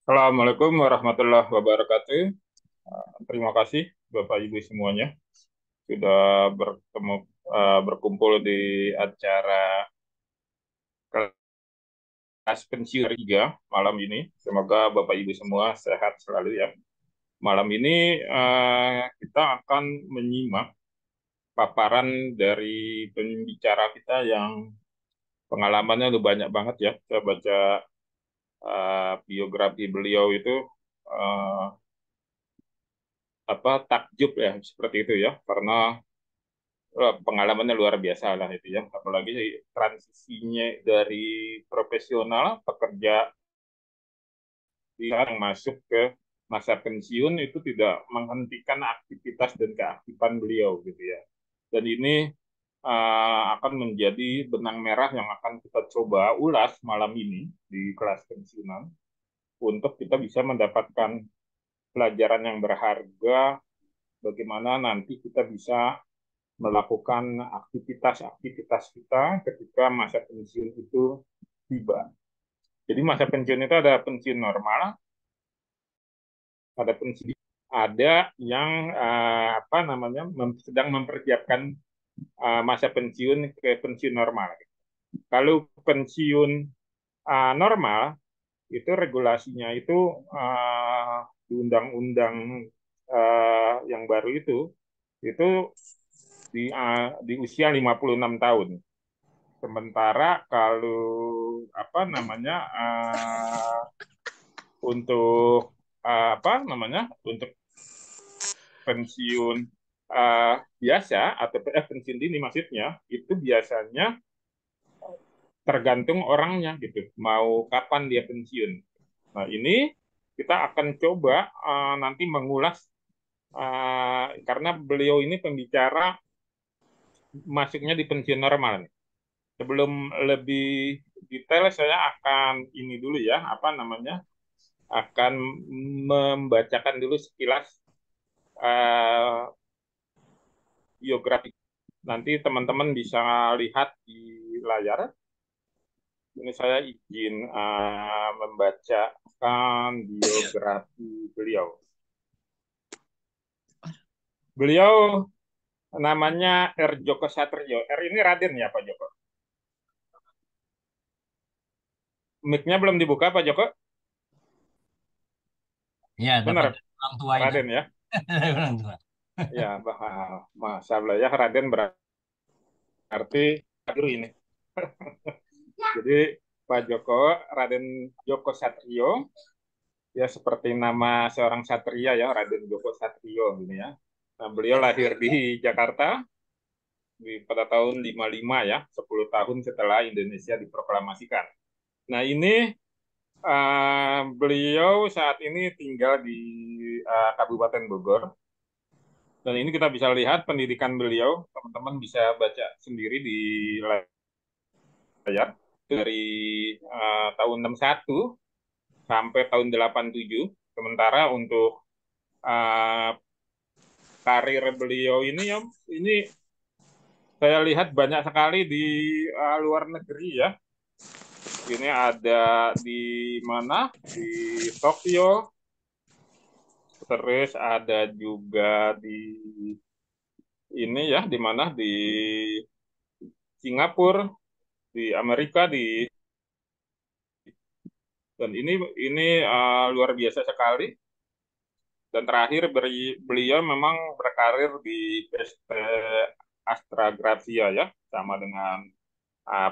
Assalamualaikum warahmatullahi wabarakatuh. Terima kasih Bapak Ibu semuanya sudah bertemu berkumpul di acara kelas pensiun 3 malam ini. Semoga Bapak Ibu semua sehat selalu ya. Malam ini kita akan menyimak paparan dari pembicara kita yang pengalamannya udah banyak banget ya. Saya baca biografi beliau itu eh, takjub ya seperti itu ya karena pengalamannya luar biasa lah itu ya, apalagi transisinya dari profesional pekerja yang masuk ke masa pensiun itu tidak menghentikan aktivitas dan keaktifan beliau gitu ya. Dan ini akan menjadi benang merah yang akan kita coba ulas malam ini di kelas pensiunan untuk kita bisa mendapatkan pelajaran yang berharga bagaimana nanti kita bisa melakukan aktivitas-aktivitas kita ketika masa pensiun itu tiba. Jadi masa pensiun itu ada pensiun normal, ada pensiun, ada yang sedang mempersiapkan masa pensiun ke pensiun normal. Kalau pensiun normal itu regulasinya itu di undang-undang yang baru itu di usia 56 tahun. Sementara kalau untuk untuk pensiun biasa atau pensiun dini maksudnya itu biasanya tergantung orangnya gitu, mau kapan dia pensiun. Nah ini kita akan coba nanti mengulas karena beliau ini pembicara masuknya di pensiun normal nih. Sebelum lebih detail saya akan ini dulu ya akan membacakan dulu sekilas uh, biografi. Nanti teman-teman bisa lihat di layar. Ini saya izin membacakan biografi beliau. Beliau namanya R. Joko Satrio. R ini Raden ya Pak Joko. Mic-nya belum dibuka Pak Joko. Ya, dapat Benar orang tua itu. Raden ya. Dari orang tua. Ya, Masya Allah ya Raden berarti aduh ini. Jadi Pak Joko, Raden Joko Satrio, ya seperti nama seorang satria ya, Raden Joko Satrio gitu ya. Nah, beliau lahir di Jakarta pada tahun 55 ya, 10 tahun setelah Indonesia diproklamasikan. Nah, ini beliau saat ini tinggal di Kabupaten Bogor. Dan ini kita bisa lihat pendidikan beliau, teman-teman bisa baca sendiri di layar dari tahun 61 sampai tahun 87. Sementara untuk uh, karir beliau ini ya ini saya lihat banyak sekali di luar negeri ya. Ini ada di mana? Di Tokyo, terus ada juga di ini ya, di mana? Di Singapura, di Amerika, dan ini luar biasa sekali. Dan terakhir beliau memang berkarir di PT Astra Grafia ya, sama dengan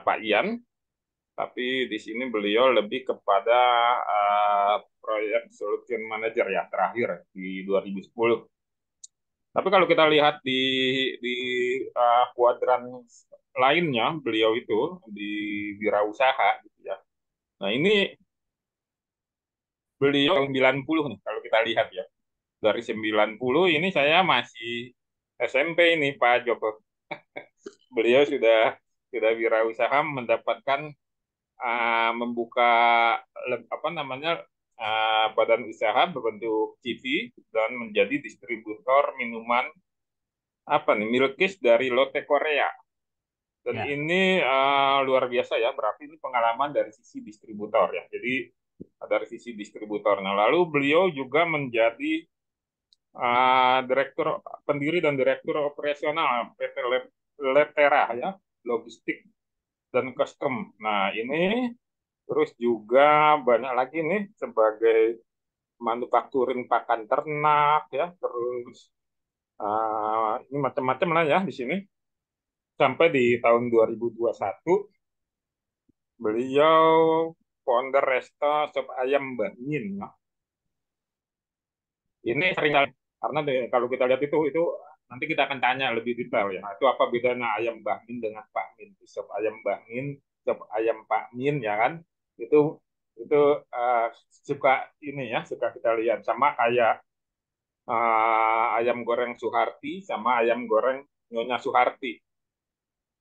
Pak Ian. Tapi di sini beliau lebih kepada proyek solution manager ya terakhir di 2010. Tapi kalau kita lihat di kuadran lainnya beliau itu di wirausaha gitu ya. Nah, ini beliau 90 nih kalau kita lihat ya. Dari 90 ini saya masih SMP ini Pak Joko. Beliau sudah wirausaha mendapatkan membuka badan usaha berbentuk CV dan menjadi distributor minuman Milkis dari Lotte Korea. Dan Ya, ini luar biasa ya, berarti ini pengalaman dari sisi distributor ya. Jadi dari sisi distributornya. Lalu beliau juga menjadi direktur pendiri dan direktur operasional PT Letera ya, logistik dan custom. Nah, ini terus juga banyak lagi nih sebagai manufakturing pakan ternak ya, terus ini macam-macam lah ya di sini. Sampai di tahun 2021 beliau founder Resto Sop Ayam Mbak Min ya. Ini sering kali karena kalau kita lihat itu nanti kita akan tanya lebih detail ya. Itu apa bedanya ayam Mbak Min dengan Pak Min? Sop ayam Mbak Min, sop ayam Pak Min ya kan? Itu itu uh, suka ini ya, suka kita lihat sama kayak ayam goreng Suharti sama ayam goreng Nyonya Suharti.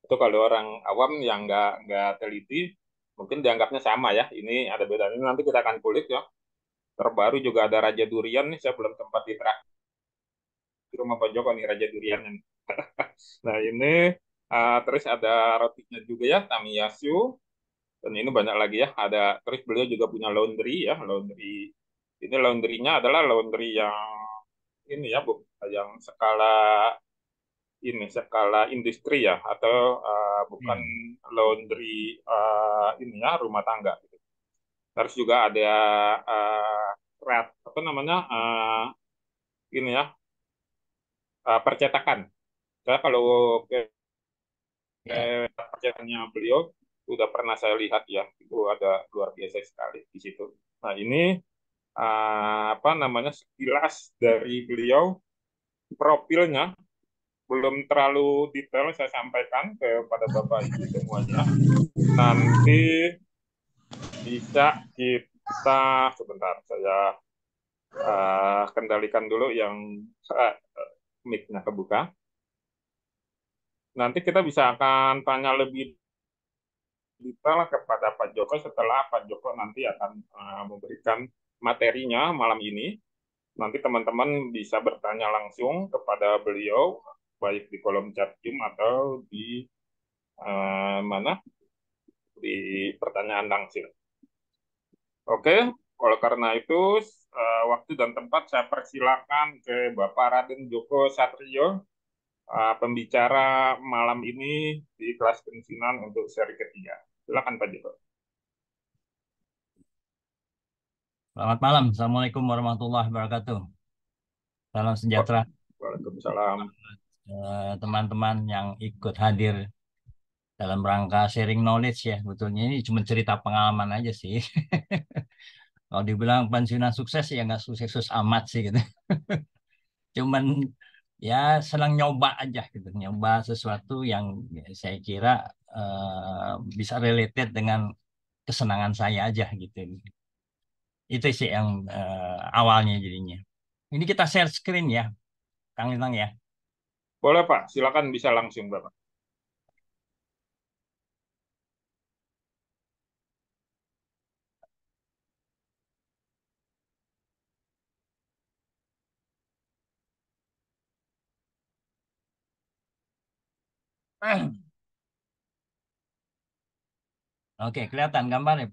Itu kalau orang awam yang nggak teliti mungkin dianggapnya sama ya. Ini ada bedanya. Ini nanti kita akan kulik ya. Terbaru juga ada Raja Durian nih. Saya belum sempat di rumah Pak Joko nih Raja Durian. Nah ini terus ada rotinya juga ya Tamiyasu. Dan ini banyak lagi ya. Ada terus beliau juga punya laundry ya. Laundry ini laundrynya adalah laundry yang ini ya bu, yang skala ini skala industri ya atau bukan Iya. laundry ini ya rumah tangga gitu. Terus juga ada red apa namanya ini ya percetakan. Saya kalau ke Iya. percetakannya beliau sudah pernah saya lihat ya itu ada luar biasa sekali di situ. Nah ini apa namanya sekilas dari beliau profilnya belum terlalu detail saya sampaikan kepada Bapak Ibu semuanya. Nanti bisa kita sebentar saya kendalikan dulu yang uh, mic-nya kebuka. Nanti kita bisa akan tanya lebih detail kepada Pak Joko setelah Pak Joko nanti akan memberikan materinya malam ini. Nanti teman-teman bisa bertanya langsung kepada beliau, baik di kolom chat Zoom atau di mana di pertanyaan langsung. Oke, oleh karena itu waktu dan tempat saya persilakan ke Bapak Raden Joko Satrio, pembicara malam ini di kelas pensiunan untuk seri ketiga. Silakan Pak Joko. Selamat malam. Assalamualaikum warahmatullahi wabarakatuh. Salam sejahtera Waalaikumsalam. teman-teman yang ikut hadir dalam rangka sharing knowledge ya. Betulnya ini cuma cerita pengalaman aja sih. Kalau dibilang pensiunan sukses ya nggak sukses amat sih gitu. Cuman ya senang nyoba aja gitu. Nyoba sesuatu yang ya, saya kira bisa related dengan kesenangan saya aja gitu. Itu sih yang awalnya jadinya. Ini kita share screen ya, Kang Lintang ya. Boleh Pak, silakan bisa langsung Bapak. Oke, kelihatan gambarnya,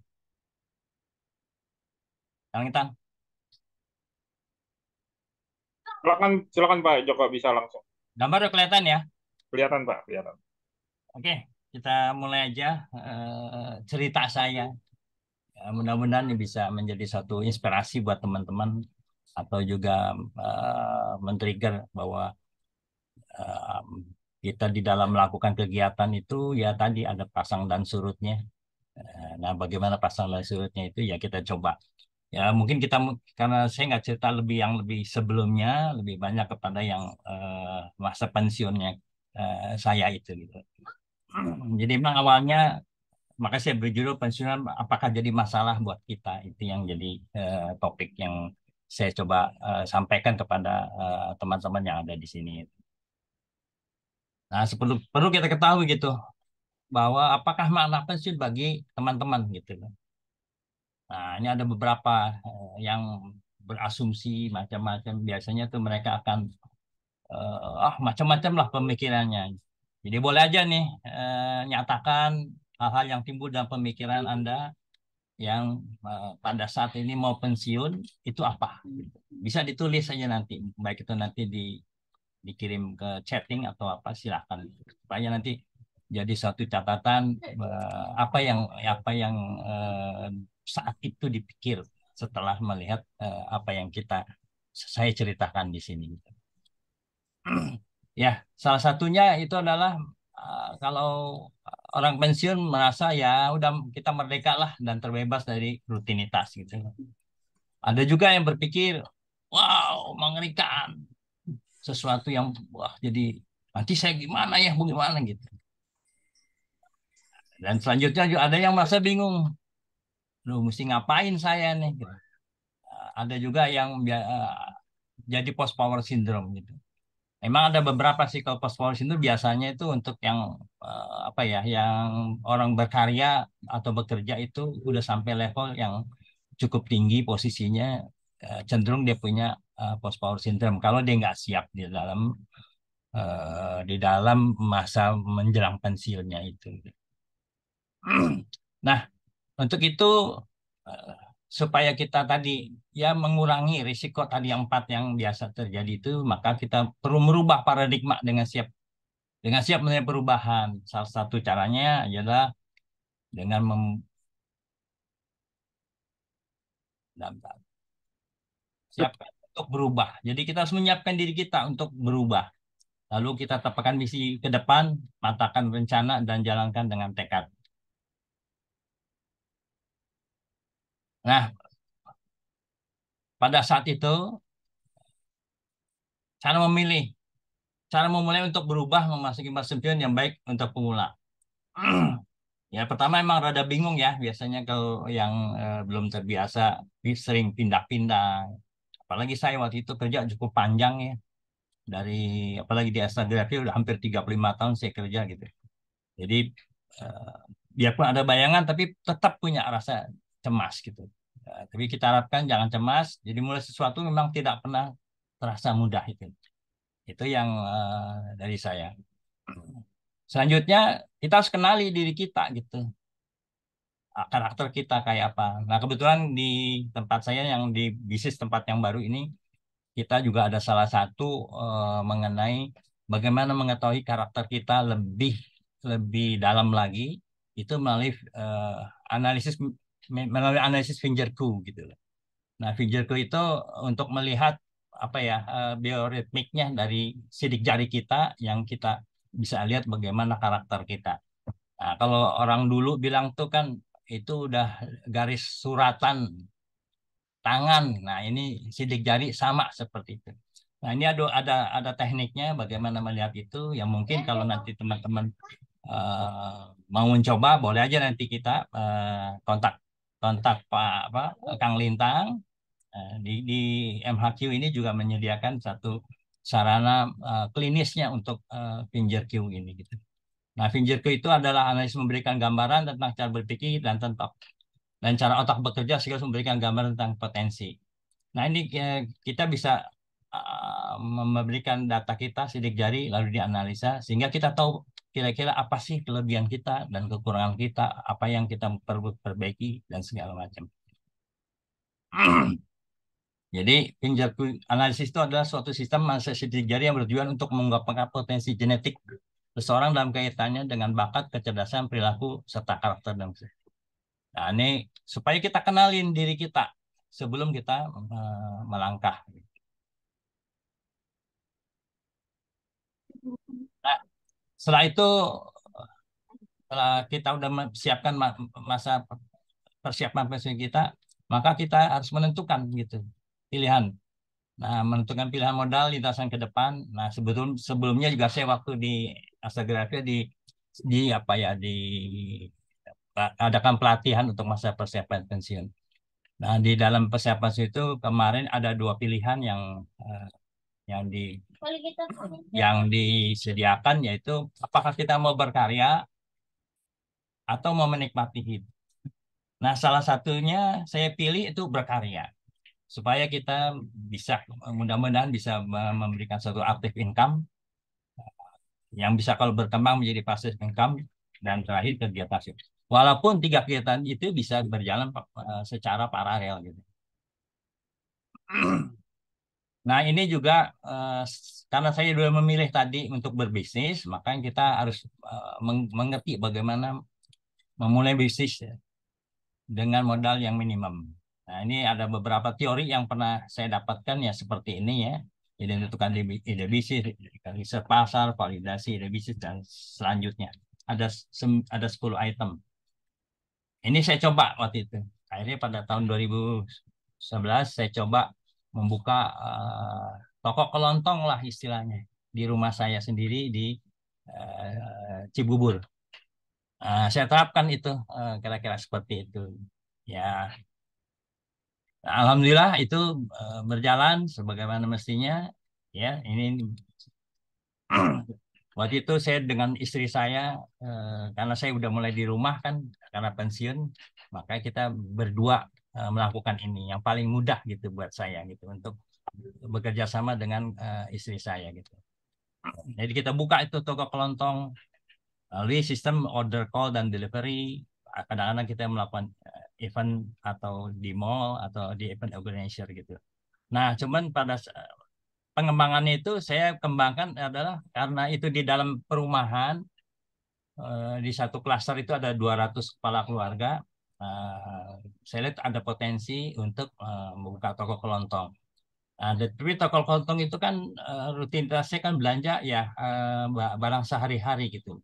Kang Lintang. Silakan, silakan Pak Joko bisa langsung. Gambar udah kelihatan ya. Kelihatan Pak, kelihatan. Oke, kita mulai aja cerita saya. Ya, mudah-mudahan ini bisa menjadi satu inspirasi buat teman-teman atau juga men-trigger bahwa eh, kita di dalam melakukan kegiatan itu ya tadi ada pasang dan surutnya. Nah, bagaimana pasang dan surutnya itu ya kita coba. Ya mungkin kita karena saya nggak cerita lebih yang lebih sebelumnya, lebih banyak kepada yang masa pensiunnya saya itu gitu. Jadi memang awalnya makanya saya berjudul pensiunan apakah jadi masalah buat kita itu yang jadi topik yang saya coba sampaikan kepada teman-teman yang ada di sini. Nah, perlu kita ketahui gitu bahwa apakah makna pensiun bagi teman-teman gitu. Nah, ini ada beberapa yang berasumsi macam-macam. Biasanya tuh mereka akan macam-macam lah pemikirannya. Jadi boleh aja nih nyatakan hal-hal yang timbul dalam pemikiran Anda. yang pada saat ini mau pensiun itu apa? Bisa ditulis saja nanti, baik itu nanti dikirim ke chatting atau apa silahkan supaya nanti jadi satu catatan apa yang saat itu dipikir setelah melihat apa yang saya ceritakan di sini. Ya, salah satunya itu adalah kalau orang pensiun merasa ya udah kita merdeka lah dan terbebas dari rutinitas gitu. Ada juga yang berpikir, wow, mengerikan, sesuatu yang wah jadi nanti saya gimana ya, bagaimana gitu. Dan selanjutnya juga ada yang merasa bingung, loh mesti ngapain saya nih? Gitu. Ada juga yang jadi post power syndrome gitu. Memang ada beberapa sih kalau post power syndrome biasanya itu untuk yang apa ya, yang orang berkarya atau bekerja itu udah sampai level yang cukup tinggi posisinya, cenderung dia punya post power syndrome kalau dia nggak siap di dalam masa menjelang pensiunnya itu. Nah, untuk itu eh, supaya kita tadi ya mengurangi risiko tadi yang empat yang biasa terjadi itu, maka kita perlu merubah paradigma dengan siap menerima perubahan. Salah satu caranya adalah dengan siapkan untuk berubah. Jadi kita harus menyiapkan diri kita untuk berubah. Lalu kita tetapkan misi ke depan, matangkan rencana dan jalankan dengan tekad. Nah, pada saat itu cara memilih, cara memulai untuk berubah memasuki masa pensiun yang baik untuk pemula. Ya, pertama emang rada bingung ya, biasanya kalau yang belum terbiasa sering pindah-pindah. Apalagi saya waktu itu kerja cukup panjang ya, dari apalagi di Astagrafi udah hampir 35 tahun saya kerja gitu. Jadi eh, biarpun ada bayangan tapi tetap punya rasa cemas gitu. Tapi kita harapkan jangan cemas. Jadi mulai sesuatu memang tidak pernah terasa mudah itu. Itu yang dari saya. Selanjutnya kita harus kenali diri kita gitu. Karakter kita kayak apa. Nah, kebetulan di tempat saya yang di bisnis tempat yang baru ini kita juga ada salah satu mengenai bagaimana mengetahui karakter kita lebih lebih dalam lagi itu eh, analisis melalui analisis fingerku gitu loh. Nah, fingerku itu untuk melihat apa ya bioritmiknya dari sidik jari kita yang kita bisa lihat bagaimana karakter kita. Nah, kalau orang dulu bilang tuh kan itu udah garis suratan tangan. Nah, ini sidik jari sama seperti itu. Nah, ini ada tekniknya bagaimana melihat itu. Yang mungkin kalau nanti teman-teman eh, mau mencoba, boleh aja nanti kita kontak kontak Pak apa Kang Lintang. Di MHQ ini juga menyediakan satu sarana klinisnya untuk finger Q ini gitu. Nah, finger Q itu adalah analisis memberikan gambaran tentang cara berpikir dan cara otak bekerja sekaligus memberikan gambaran tentang potensi. Nah, ini kita bisa memberikan data kita sidik jari lalu dianalisa sehingga kita tahu kira-kira apa sih kelebihan kita dan kekurangan kita, apa yang kita perlu perbaiki dan segala macam. Jadi, analisis itu adalah suatu sistem analisis sidik jari yang bertujuan untuk mengungkapkan potensi genetik seseorang dalam kaitannya dengan bakat, kecerdasan, perilaku, serta karakter dan nah, ini supaya kita kenalin diri kita sebelum kita melangkah. Nah, setelah itu, setelah kita udah siapkan masa persiapan pensiun kita, maka kita harus menentukan gitu pilihan. Nah, menentukan pilihan modal lintasan ke depan. Nah, sebelumnya juga saya waktu di Astagrafia di apa ya adakan pelatihan untuk masa persiapan pensiun. Nah, di dalam persiapan itu kemarin ada dua pilihan eh, yang di yang disediakan yaitu apakah kita mau berkarya atau mau menikmati hidup. Nah, salah satunya saya pilih itu berkarya supaya kita bisa mudah-mudahan bisa memberikan satu aktif income yang bisa kalau berkembang menjadi passive income dan terakhir kegiatan. Walaupun tiga kegiatan itu bisa berjalan secara paralel gitu. Nah, ini juga karena saya sudah memilih tadi untuk berbisnis, maka kita harus mengerti bagaimana memulai bisnis ya, dengan modal yang minimum. Nah, ini ada beberapa teori yang pernah saya dapatkan ya seperti ini ya. Jadi menentukan ide bisnis, riset pasar, validasi ide bisnis, dan selanjutnya. Ada 10 item. Ini saya coba waktu itu. Akhirnya pada tahun 2011 saya coba membuka toko kelontong lah istilahnya di rumah saya sendiri di Cibubur. Saya terapkan itu kira-kira seperti itu. Ya, alhamdulillah itu berjalan sebagaimana mestinya. Ya, ini waktu itu saya dengan istri saya karena saya udah mulai di rumah kan karena pensiun, maka kita berdua melakukan ini yang paling mudah gitu buat saya gitu untuk bekerja sama dengan istri saya gitu. Jadi kita buka itu toko kelontong melalui sistem order call dan delivery. Kadang-kadang kita melakukan event atau di mall atau di event organizer gitu. Nah, cuman pada pengembangannya itu saya kembangkan adalah karena itu di dalam perumahan di satu klaster itu ada 200 kepala keluarga. Eh, saya lihat ada potensi untuk membuka toko kelontong. Tapi toko kelontong itu kan rutinitasnya kan belanja ya barang sehari-hari gitu.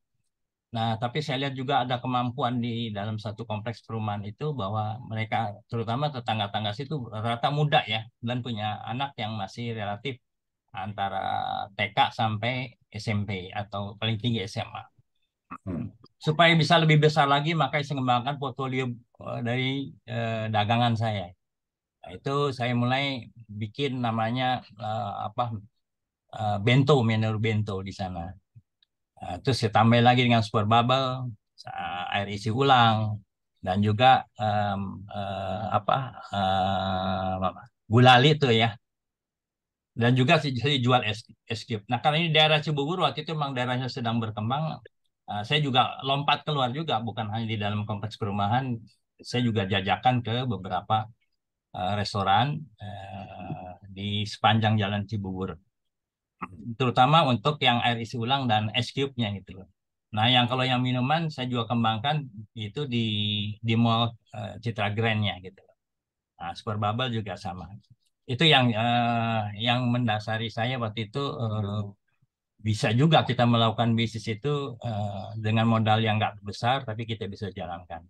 Nah, tapi saya lihat juga ada kemampuan di dalam satu kompleks perumahan itu bahwa mereka, terutama tetangga-tangga situ, rata muda ya, dan punya anak yang masih relatif antara TK sampai SMP atau paling tinggi SMA. Supaya bisa lebih besar lagi, maka saya mengembangkan portfolio dari dagangan saya. Nah, itu saya mulai bikin namanya apa bento, menu bento di sana. Terus saya tambah lagi dengan super bubble, air isi ulang, dan juga apa gulali itu ya. Dan juga saya jual es krim. Nah, karena ini daerah Cibubur waktu itu memang daerahnya sedang berkembang, saya juga lompat keluar juga, bukan hanya di dalam kompleks perumahan, saya juga jajakan ke beberapa restoran di sepanjang Jalan Cibubur, terutama untuk yang air isi ulang dan es cube-nya gitu loh. Nah, yang kalau yang minuman saya juga kembangkan itu di mall Citra Grand-nya gitu loh. Nah, Super Bubble juga sama. Itu yang mendasari saya waktu itu bisa juga kita melakukan bisnis itu dengan modal yang nggak besar, tapi kita bisa jalankan.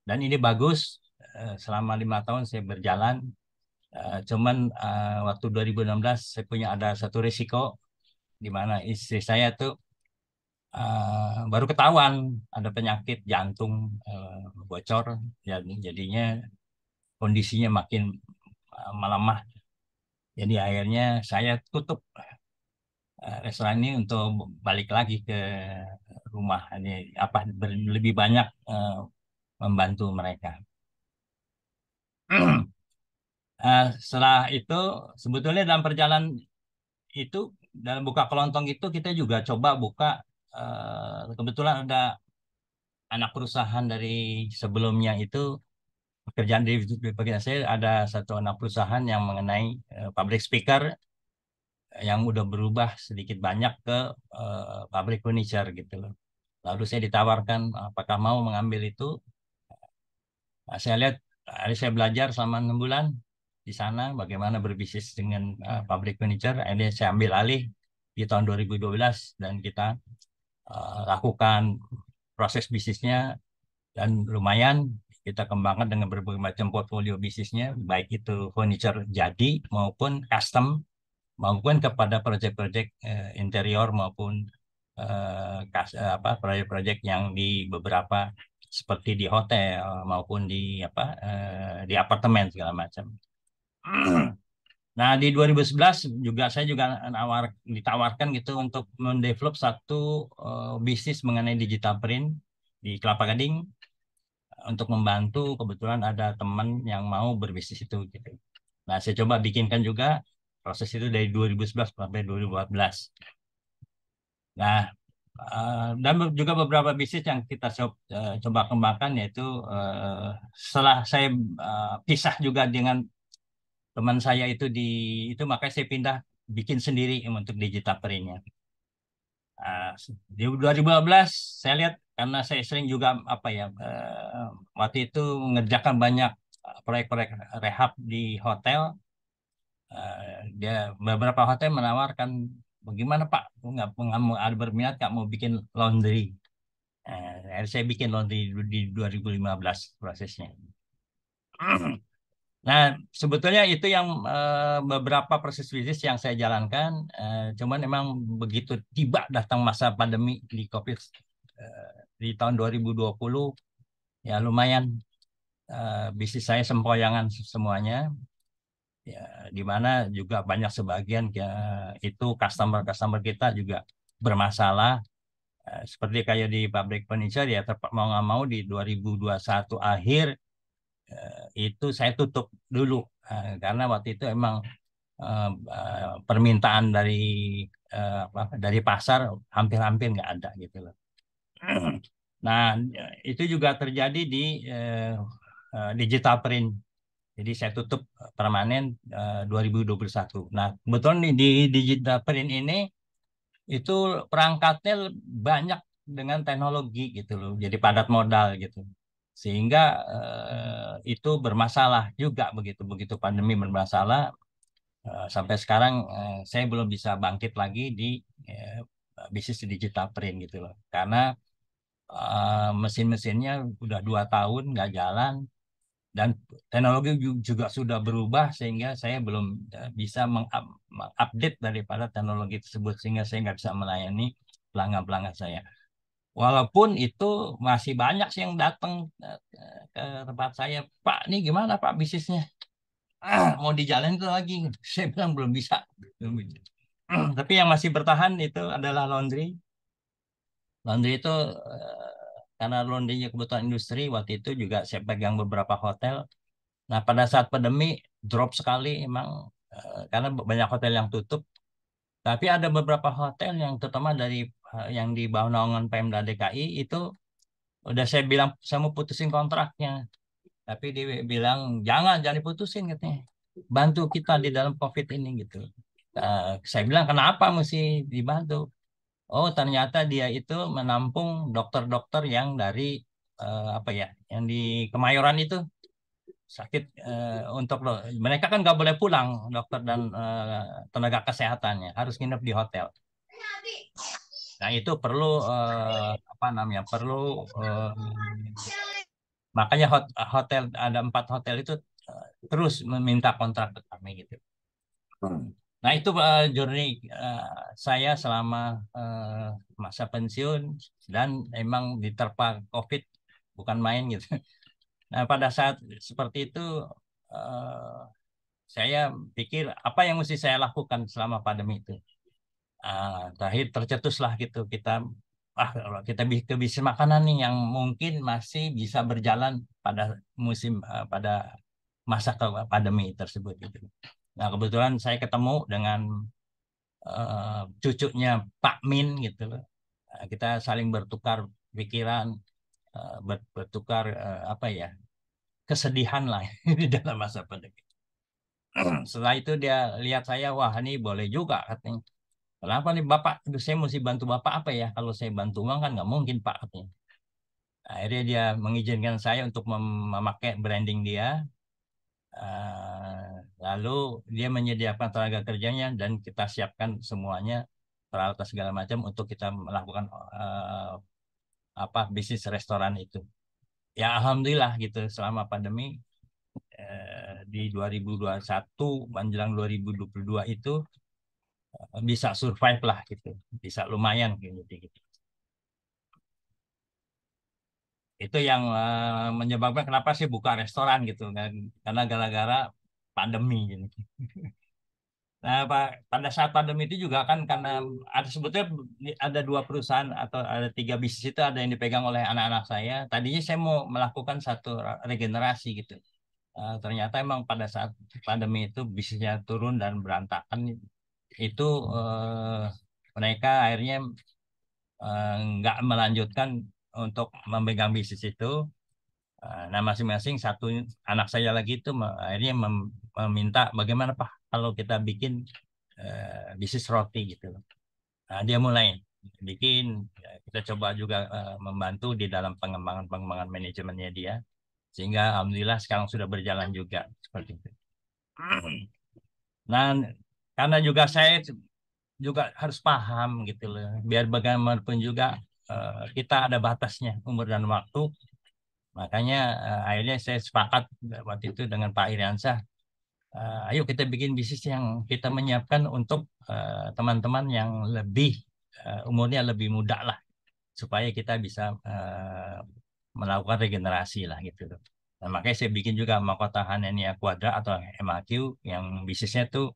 Dan ini bagus. Selama 5 tahun saya berjalan. Cuman waktu 2016 saya punya ada satu risiko di mana istri saya tuh baru ketahuan ada penyakit jantung bocor, jadinya kondisinya makin melemah. Jadi akhirnya saya tutup restoran ini untuk balik lagi ke rumah. Ini apa lebih banyak membantu mereka. Setelah itu sebetulnya dalam perjalanan itu dalam buka kelontong itu kita juga coba buka kebetulan ada anak perusahaan dari sebelumnya itu pekerjaan di pekerjaan saya ada satu anak perusahaan yang mengenai public speaker yang udah berubah sedikit banyak ke pabrik furniture gitu loh. Lalu saya ditawarkan apakah mau mengambil itu. Nah, saya lihat hari saya belajar selama 6 bulan di sana bagaimana berbisnis dengan pabrik furniture. Akhirnya saya ambil alih di tahun 2012 dan kita lakukan proses bisnisnya dan lumayan kita kembangkan dengan berbagai macam portfolio bisnisnya, baik itu furniture jadi maupun custom maupun kepada proyek-proyek interior maupun apa proyek-proyek yang di beberapa seperti di hotel maupun di apa di apartemen segala macam. Nah, di 2011 juga saya juga ditawarkan gitu untuk mendevelop satu bisnis mengenai digital print di Kelapa Gading untuk membantu kebetulan ada teman yang mau berbisnis itu gitu. Nah, saya coba bikinkan juga proses itu dari 2011 sampai 2014. Nah, Dan juga beberapa bisnis yang kita coba kembangkan, yaitu setelah saya pisah juga dengan teman saya itu itu, makanya saya pindah bikin sendiri untuk digital printnya. Di 2015 saya lihat, karena saya sering juga apa ya, waktu itu mengerjakan banyak proyek-proyek rehab di hotel. Dia beberapa hotel menawarkan, bagaimana Pak, nggak mau ada berminat, nggak mau bikin laundry. Akhirnya saya bikin laundry di 2015 prosesnya. Nah, sebetulnya itu yang beberapa proses bisnis yang saya jalankan. Cuman memang begitu tiba datang masa pandemi di COVID di tahun 2020, ya lumayan bisnis saya sempoyangan semuanya. Ya, di mana juga banyak sebagian ya, itu customer-customer kita juga bermasalah. Seperti kayak di pabrik furniture ya, mau nggak mau di 2021 akhir itu saya tutup dulu. Karena waktu itu emang permintaan dari pasar hampir-hampir nggak ada gitu loh. Nah, itu juga terjadi di digital print. Jadi saya tutup permanen 2021. Nah, kebetulan di digital print ini itu perangkatnya banyak dengan teknologi gitu loh. Jadi padat modal gitu. Sehingga itu bermasalah juga begitu begitu pandemi bermasalah. Sampai sekarang saya belum bisa bangkit lagi di eh, bisnis digital print gitu loh. Karena mesin-mesinnya udah 2 tahun nggak jalan, dan teknologi juga sudah berubah, sehingga saya belum bisa mengupdate daripada teknologi tersebut, sehingga saya nggak bisa melayani pelanggan-pelanggan saya. Walaupun itu masih banyak sih yang datang ke tempat saya, Pak, ini gimana Pak bisnisnya? Mau dijalin tuh lagi. Saya bilang belum bisa. Belum bisa. Tapi yang masih bertahan itu adalah laundry. Laundry itu karena laundrynya kebutuhan industri, waktu itu juga saya pegang beberapa hotel. Nah, pada saat pandemi drop sekali emang, karena banyak hotel yang tutup. Tapi ada beberapa hotel yang terutama dari yang di bawah naungan Pemda DKI itu udah saya bilang saya mau putusin kontraknya. Tapi dia bilang jangan diputusin katanya. Bantu kita di dalam COVID ini gitu. Saya bilang kenapa mesti dibantu? Oh, ternyata dia itu menampung dokter-dokter yang dari apa ya, yang di Kemayoran itu sakit, untuk mereka kan nggak boleh pulang, dokter dan tenaga kesehatannya harus nginep di hotel. Nah, itu perlu apa namanya? Perlu eh, makanya hotel, ada 4 hotel itu terus meminta kontrak ke kami gitu. Nah, itu journey saya selama masa pensiun, dan emang diterpa COVID bukan main gitu. Nah, pada saat seperti itu eh, saya pikir apa yang mesti saya lakukan selama pandemi itu. Terakhir tercetuslah gitu kita, kalau kita ke bisnis makanan nih yang mungkin masih bisa berjalan pada pada masa pandemi tersebut gitu. Nah, kebetulan saya ketemu dengan cucunya Pak Min gitu loh. Kita saling bertukar pikiran, bertukar apa ya, kesedihan lah di dalam masa pandemi. Setelah itu dia lihat saya, wah ini boleh juga katanya. Kenapa nih Bapak? Aduh, saya mesti bantu Bapak apa ya? Kalau saya bantu uang kan nggak mungkin Pak katanya. Akhirnya dia mengizinkan saya untuk memakai branding dia. Lalu dia menyediakan tenaga kerjanya dan kita siapkan semuanya, peralatan segala macam untuk kita melakukan apa bisnis restoran itu. Ya alhamdulillah gitu, selama pandemi di 2021 menjelang 2022 itu bisa survive lah gitu, bisa lumayan gitu. Gitu. Itu yang menyebabkan kenapa sih buka restoran gitu kan, karena gara-gara pandemi gitu. Nah, pada saat pandemi itu juga kan, karena ada sebetulnya ada 2 perusahaan atau ada 3 bisnis itu, ada yang dipegang oleh anak-anak saya. Tadinya saya mau melakukan satu regenerasi gitu. Ternyata emang pada saat pandemi itu bisnisnya turun dan berantakan. Itu mereka akhirnya nggak melanjutkan untuk memegang bisnis itu. Nah, masing-masing satu anak saya lagi itu akhirnya meminta bagaimana Pak kalau kita bikin bisnis roti gitu loh. Nah, dia mulai bikin, ya, kita coba juga membantu di dalam pengembangan manajemennya dia, sehingga alhamdulillah sekarang sudah berjalan juga seperti itu. Nah, karena juga saya juga harus paham gitu loh, biar bagaimanapun juga kita ada batasnya umur dan waktu. Makanya akhirnya saya sepakat waktu itu dengan Pak Iriansyah, ayo kita bikin bisnis yang kita menyiapkan untuk teman-teman yang lebih umurnya lebih muda lah, supaya kita bisa melakukan regenerasi lah gitu loh. Nah, makanya saya bikin juga Mahkota Hanania Quadra atau MAQ yang bisnisnya tuh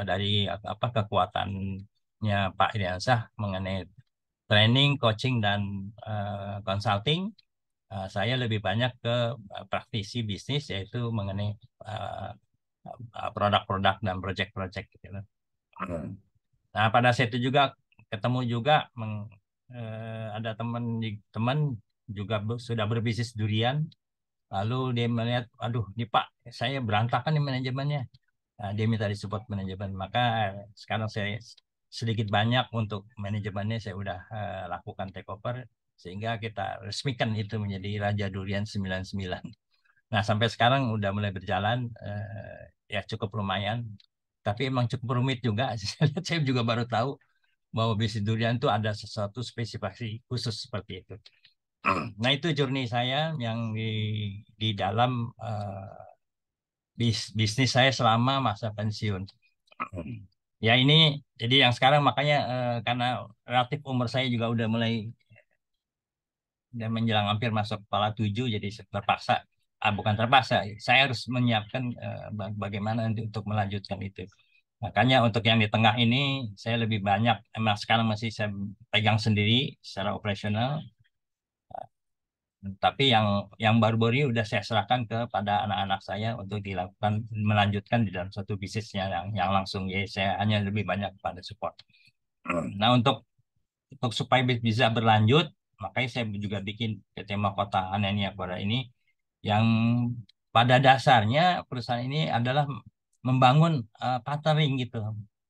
dari apa kekuatannya Pak Iriansyah mengenai training, coaching dan consulting. Saya lebih banyak ke praktisi bisnis yaitu mengenai uh, produk-produk dan project-project gitu loh. Nah, pada saat itu juga ketemu juga ada teman juga sudah berbisnis durian. Lalu dia melihat, aduh, nih Pak, saya berantakan nih manajemennya. Nah, dia minta disupport manajemen. Maka sekarang saya sedikit banyak untuk manajemennya saya udah lakukan take over sehingga kita resmikan itu menjadi Raja Durian 99. Nah, sampai sekarang udah mulai berjalan, ya cukup lumayan. Tapi emang cukup rumit juga. Saya juga baru tahu bahwa bisnis durian itu ada sesuatu spesifikasi khusus seperti itu. Nah, itu journey saya yang di dalam bisnis saya selama masa pensiun. Ya ini, jadi yang sekarang makanya karena relatif umur saya juga udah mulai dan menjelang hampir masuk kepala tujuh, jadi terpaksa, bukan terpaksa, saya harus menyiapkan bagaimana nanti untuk melanjutkan itu. Makanya untuk yang di tengah ini saya lebih banyak, emang sekarang masih saya pegang sendiri secara operasional, tapi yang baru-baru ini udah saya serahkan kepada anak-anak saya untuk dilakukan melanjutkan di dalam satu bisnisnya yang langsung, ya saya hanya lebih banyak pada support. Nah, untuk supaya bisa berlanjut, makanya saya juga bikin PT Mahkota Anania Koda ini yang pada dasarnya perusahaan ini adalah membangun partnering gitu.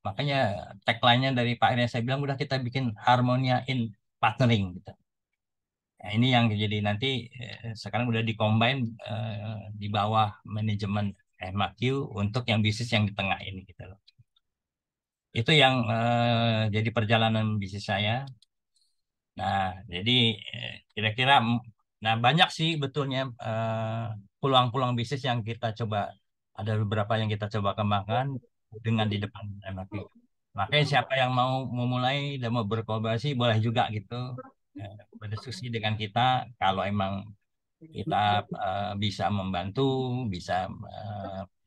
Makanya tagline-nya dari Pak Ria saya bilang udah kita bikin Harmonia in Partnering gitu. Nah, ini yang jadi nanti sekarang udah dikombin di bawah manajemen MAQ untuk yang bisnis yang di tengah ini gitu loh. Itu yang jadi perjalanan bisnis saya. Nah, jadi kira-kira, nah banyak sih betulnya peluang-peluang bisnis yang kita coba, ada beberapa yang kita coba kembangkan dengan di depan MRT. Makanya siapa yang mau memulai dan mau berkolaborasi boleh juga gitu berdiskusi dengan kita kalau emang kita bisa membantu, bisa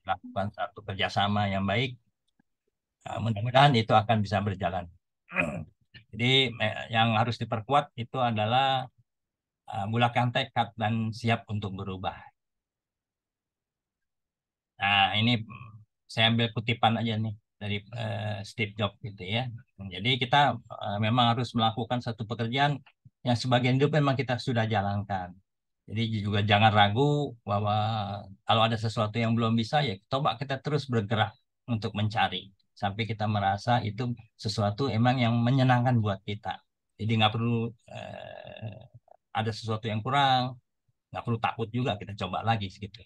melakukan satu kerjasama yang baik. Mudah-mudahan itu akan bisa berjalan. Jadi yang harus diperkuat itu adalah bulakan tekad dan siap untuk berubah. Nah, ini saya ambil kutipan aja nih dari Steve Jobs gitu ya. Jadi kita memang harus melakukan satu pekerjaan yang sebagian hidup memang kita sudah jalankan. Jadi juga jangan ragu bahwa kalau ada sesuatu yang belum bisa, ya coba kita terus bergerak untuk mencari sampai kita merasa itu sesuatu emang yang menyenangkan buat kita. Jadi nggak perlu ada sesuatu yang kurang, nggak perlu takut juga kita coba lagi gitu.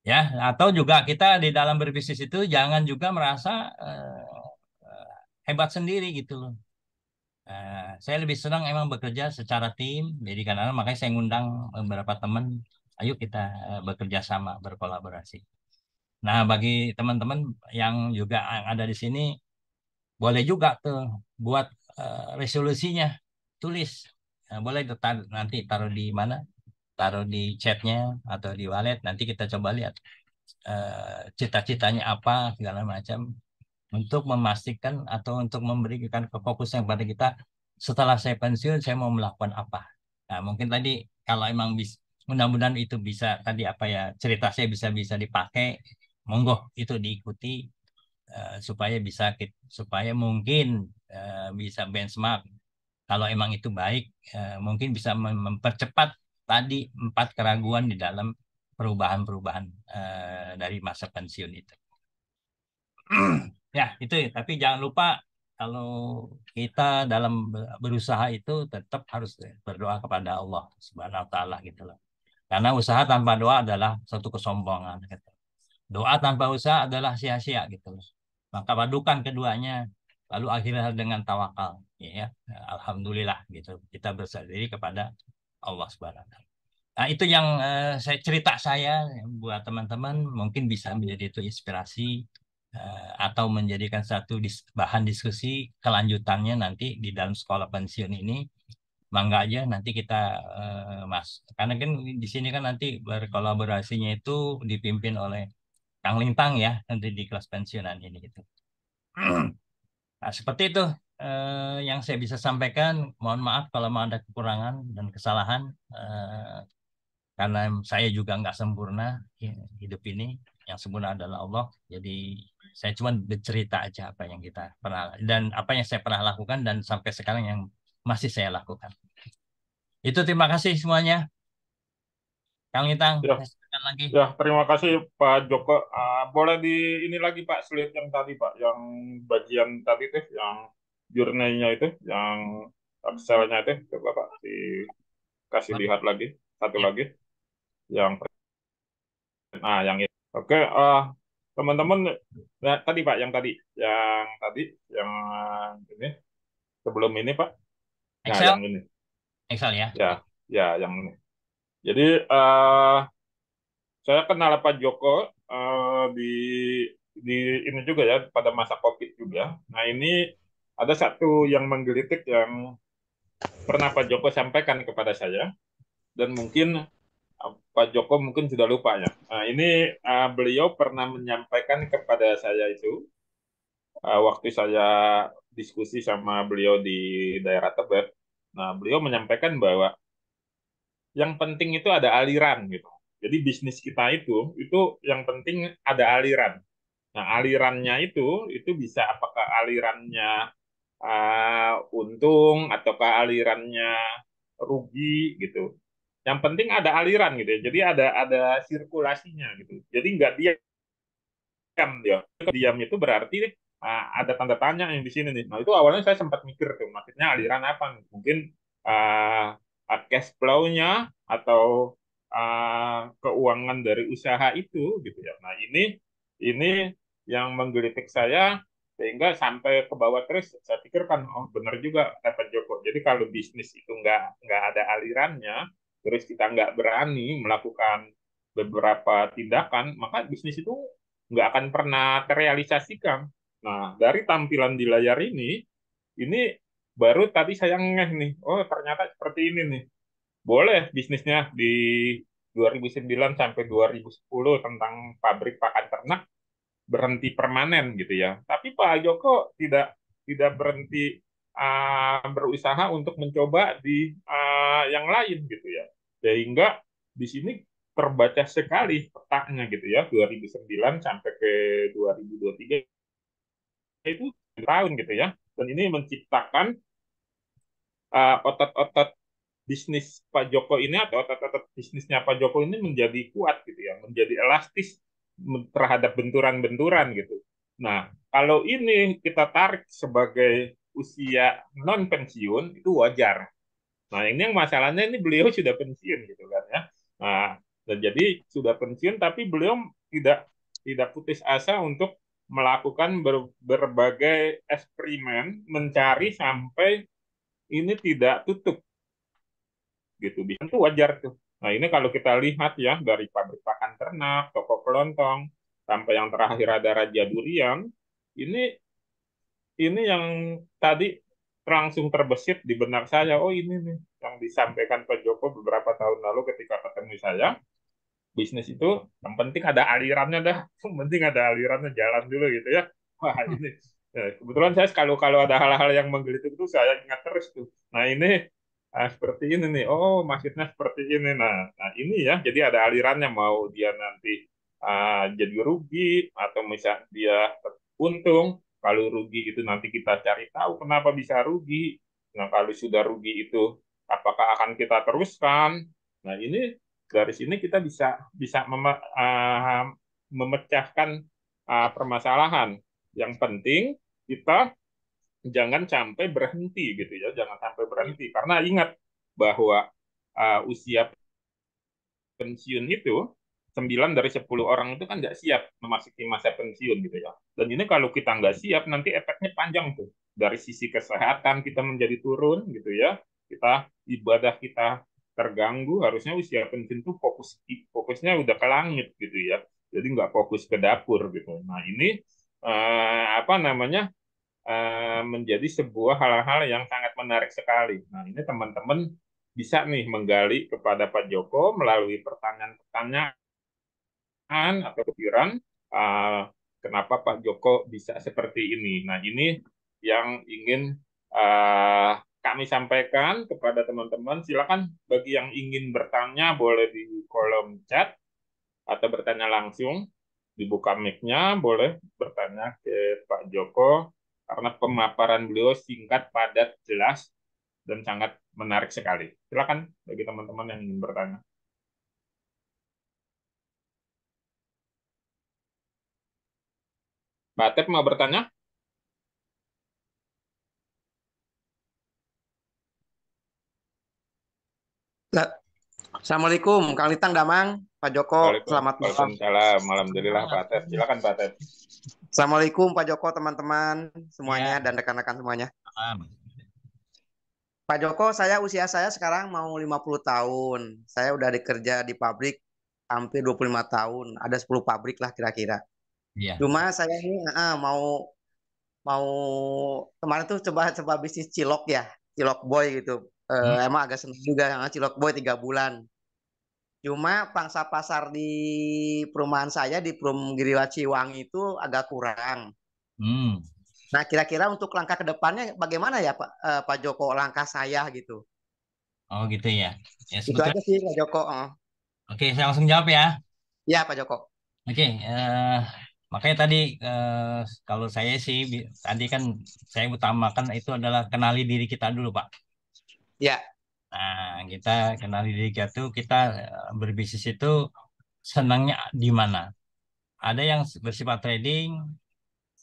Ya, atau juga kita di dalam berbisnis itu jangan juga merasa hebat sendiri gitu loh. Saya lebih senang emang bekerja secara tim, jadi karena makanya saya ngundang beberapa teman, ayo kita bekerja sama, berkolaborasi. Nah, bagi teman-teman yang juga ada di sini, boleh juga tuh buat resolusinya, tulis. Nah, boleh nanti taruh di mana? Taruh di chatnya atau di wallet, nanti kita coba lihat cita-citanya apa segala macam untuk memastikan atau untuk memberikan kefokusan kepada kita setelah saya pensiun saya mau melakukan apa. Nah, mungkin tadi kalau emang mudah-mudahan itu bisa tadi apa ya cerita saya bisa bisa dipakai, monggo itu diikuti. supaya supaya mungkin bisa benchmark kalau emang itu baik, mungkin bisa mempercepat tadi 4 keraguan di dalam perubahan-perubahan dari masa pensiun itu. Ya, itu. Tapi jangan lupa kalau kita dalam berusaha itu tetap harus berdoa kepada Allah Subhanahu wa taala gitu loh. Karena usaha tanpa doa adalah suatu kesombongan gitu. Doa tanpa usaha adalah sia-sia gitu loh. Maka padukan keduanya lalu akhirnya dengan tawakal ya. Alhamdulillah gitu. Kita berserah diri kepada Allah Subhanahu wa taala. Nah, itu yang cerita saya buat teman-teman mungkin bisa menjadi itu inspirasi atau menjadikan satu bahan diskusi kelanjutannya nanti di dalam sekolah pensiun ini. Mangga aja nanti kita mas karena kan di sini kan nanti berkolaborasinya itu dipimpin oleh Kang Lintang ya nanti di kelas pensiunan ini gitu. Nah, seperti itu yang saya bisa sampaikan. Mohon maaf kalau mau ada kekurangan dan kesalahan. Karena saya juga nggak sempurna hidup ini, yang sempurna adalah Allah. Jadi saya cuma bercerita aja apa yang kita pernah dan apa yang saya pernah lakukan dan sampai sekarang yang masih saya lakukan. Itu terima kasih semuanya. Kang Itang, Ya, saya silakan lagi. ya, terima kasih Pak Joko. Boleh di ini lagi Pak, slide yang tadi Pak, yang bagian tadi tuh, yang jurnalnya itu, yang Excelnya itu, coba Pak dikasih Boleh. lihat lagi, satu Ya, lagi, yang yang ini. Oke, teman-teman, nah, tadi Pak, yang tadi, yang ini, sebelum ini Pak, nah Excel, yang ini, Excel ya. ya, Ya, ya, yang ini. Jadi saya kenal Pak Joko di ini juga ya pada masa COVID juga. Nah ini ada satu yang menggelitik yang pernah Pak Joko sampaikan kepada saya dan mungkin Pak Joko mungkin sudah lupa ya. Nah ini beliau pernah menyampaikan kepada saya itu waktu saya diskusi sama beliau di daerah Tebet. Nah beliau menyampaikan bahwa yang penting itu ada aliran gitu. Jadi bisnis kita itu yang penting ada aliran. Nah, alirannya itu bisa apakah alirannya untung ataukah alirannya rugi gitu. Yang penting ada aliran gitu ya. Jadi ada sirkulasinya gitu. Jadi nggak diam dia. Diam itu berarti ada tanda tanya yang di sini nih. Nah, itu awalnya saya sempat mikir tuh, maksudnya aliran apa nih? Mungkin cash flow-nya atau keuangan dari usaha itu gitu ya. Nah, ini yang menggelitik saya sehingga sampai ke bawah terus saya pikir kan oh benar juga kata Joko. Jadi kalau bisnis itu nggak ada alirannya, terus kita nggak berani melakukan beberapa tindakan, maka bisnis itu nggak akan pernah terrealisasikan. Nah, dari tampilan di layar ini baru tadi saya ngeh nih, oh ternyata seperti ini nih. Boleh bisnisnya di 2009 sampai 2010 tentang pabrik pakan ternak berhenti permanen gitu ya. Tapi Pak Joko tidak berhenti berusaha untuk mencoba di yang lain gitu ya. Sehingga di sini terbaca sekali petanya gitu ya 2009 sampai ke 2023 itu tahun gitu ya. Dan ini menciptakan otot-otot bisnis Pak Joko ini atau otot-otot bisnisnya Pak Joko ini menjadi kuat gitu ya, menjadi elastis terhadap benturan-benturan gitu. Nah, kalau ini kita tarik sebagai usia non pensiun itu wajar. Nah, ini yang masalahnya ini beliau sudah pensiun gitu kan ya. Nah, dan jadi sudah pensiun tapi beliau tidak tidak putus asa untuk melakukan berbagai eksperimen mencari sampai ini tidak tutup gitu. Bisa itu wajar tuh. Nah, ini kalau kita lihat ya dari pabrik pakan ternak, toko kelontong sampai yang terakhir ada Raja Durian, ini ini yang tadi langsung terbesit di benak saya. Oh, ini nih yang disampaikan Pak Joko beberapa tahun lalu ketika ketemu saya. Bisnis itu yang penting ada alirannya dah. Yang penting ada alirannya jalan dulu gitu ya. Wah, ini ya, kebetulan saya kalau kalau ada hal-hal yang menggelitik itu saya ingat terus tuh. Nah, ini seperti ini nih. Oh, maksudnya seperti ini. Nah, ini ya. Jadi ada alirannya mau dia nanti jadi rugi atau misal dia untung. Kalau rugi itu nanti kita cari tahu kenapa bisa rugi. Nah, kalau sudah rugi itu apakah akan kita teruskan? Nah, ini dari sini kita bisa bisa memecahkan permasalahan. Yang penting kita jangan sampai berhenti gitu ya, jangan sampai berhenti karena ingat bahwa usia pensiun itu 9 dari 10 orang itu kan nggak siap memasuki masa pensiun gitu ya. Dan ini kalau kita nggak siap nanti efeknya panjang tuh. Dari sisi kesehatan kita menjadi turun gitu ya. Kita ibadah kita terganggu, harusnya usia pensiun tuh fokusnya udah ke langit gitu ya. Jadi nggak fokus ke dapur gitu. Nah ini apa namanya menjadi sebuah hal-hal yang sangat menarik sekali. Nah ini teman-teman bisa nih menggali kepada Pak Joko melalui pertanyaan-pertanyaan atau pikiran uh, kenapa Pak Joko bisa seperti ini. Nah, ini yang ingin kami sampaikan kepada teman-teman. Silakan bagi yang ingin bertanya boleh di kolom chat atau bertanya langsung. Dibuka mic-nya, boleh bertanya ke Pak Joko karena pemaparan beliau singkat, padat, jelas, dan sangat menarik sekali. Silakan bagi teman-teman yang ingin bertanya. Mbak Tep mau bertanya? Nah, Assalamualaikum, Kang Litang Damang, Pak Joko, selamat malam. Waalaikumsalam. Alhamdulillah Pak Malam. Ted. Silakan Pak Ted. Assalamualaikum Pak Joko, teman-teman Ya, semuanya dan rekan-rekan semuanya. malam. Pak Joko, usia saya sekarang mau 50 tahun. Saya udah dikerja di pabrik hampir 25 tahun. Ada 10 pabrik lah kira-kira. Ya. Cuma saya ini mau mau kemarin tuh coba-coba bisnis cilok ya, cilok boy gitu. Hmm. Emang agak senang juga cilok boy 3 bulan. Cuma pangsa pasar di perumahan saya di Perum Giriwa Ciwangi itu agak kurang. Hmm. Nah, kira-kira untuk langkah ke depannya bagaimana ya Pak Joko, langkah saya gitu. Oh gitu ya. Ya Itu aja sebetulnya. sih Pak Joko. Oke, saya langsung jawab ya. Ya Pak Joko. Oke, makanya tadi kalau saya sih tadi kan saya utamakan itu adalah kenali diri kita dulu, Pak. Ya, Nah, kita kenali diri kita tuh kita berbisnis itu senangnya di mana? Ada yang bersifat trading,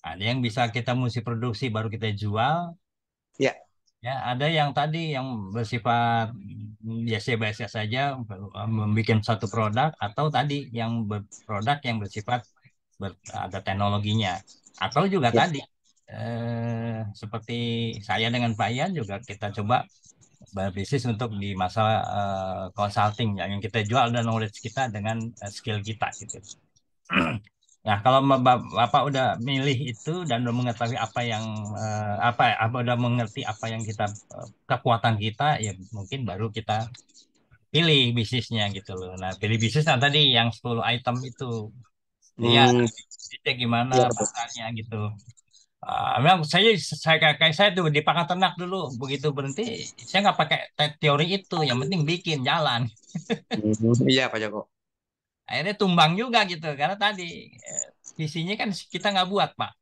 ada yang bisa kita mesti produksi baru kita jual, ya, ya, ada yang tadi yang bersifat biasa-biasa saja membuat satu produk atau tadi yang produk yang bersifat ada teknologinya atau juga ya, tadi seperti saya dengan Pak Ian juga kita coba berbisnis untuk di masa consulting yang kita jual dan knowledge kita dengan skill kita gitu. Nah, kalau Bapak udah milih itu dan udah mengetahui apa yang apa udah mengerti apa yang kita kekuatan kita, ya mungkin baru kita pilih bisnisnya gitu loh. Nah, pilih bisnis nah tadi yang 10 item itu. Ya, hmm, bisnisnya gimana ya betul. pasarnya gitu. Memang saya kayak saya tuh di pakan ternak dulu begitu berhenti saya nggak pakai teori itu, yang penting bikin jalan. Iya Pak Joko. Akhirnya tumbang juga gitu karena tadi eh, visinya kan kita nggak buat, Pak.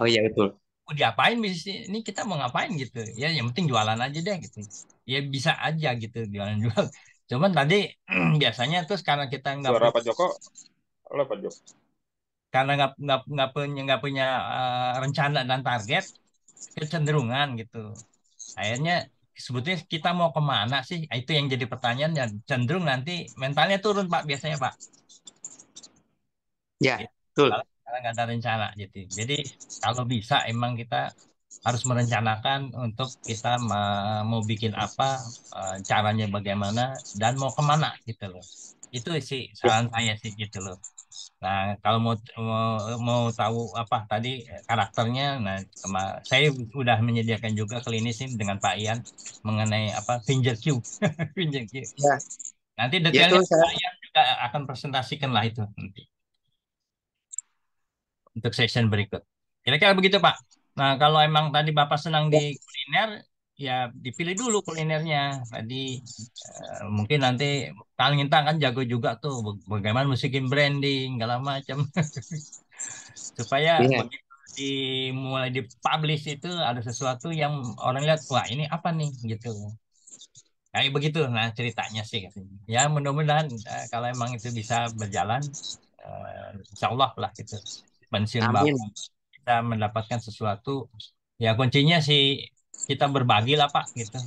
Oh iya betul. Mau diapain bisnis ini, kita mau ngapain gitu ya, yang penting jualan aja deh gitu, ya bisa aja gitu jualan jual. Cuman tadi biasanya terus karena kita nggak Suara punya Pak Joko. Halo Pak Joko. karena nggak punya rencana dan target, kecenderungan gitu akhirnya sebetulnya kita mau kemana sih. Itu yang jadi pertanyaan dan cenderung nanti mentalnya turun, Pak, biasanya, Pak. Ya, Gitu. betul. Karena nggak ada rencana gitu. Jadi kalau bisa emang kita harus merencanakan untuk kita mau bikin apa, caranya bagaimana, dan mau kemana gitu loh. Itu sih Ya, saran saya sih gitu loh. Nah, kalau mau, mau tahu apa tadi karakternya, nah saya udah menyediakan juga klinis ini dengan Pak Ian mengenai apa finger Q, finger Q. Ya, Nanti ya itu detailnya saya. Pak Ian juga akan presentasikan lah itu nanti untuk session berikut. Kira-kira begitu, Pak. Nah, kalau emang tadi Bapak senang di kuliner, ya dipilih dulu kulinernya. Tadi mungkin nanti Kang Intan kan jago juga tuh bagaimana musikin branding segala macam supaya Iya. begitu. mulai dipublish itu ada sesuatu yang orang lihat, wah ini apa nih gitu. Kayak begitu nah ceritanya sih katanya. Ya mudah-mudahan kalau emang itu bisa berjalan, insya Allah lah gitu. Pensiun bapak Amin. kita mendapatkan sesuatu, ya kuncinya sih kita berbagi lah Pak gitu.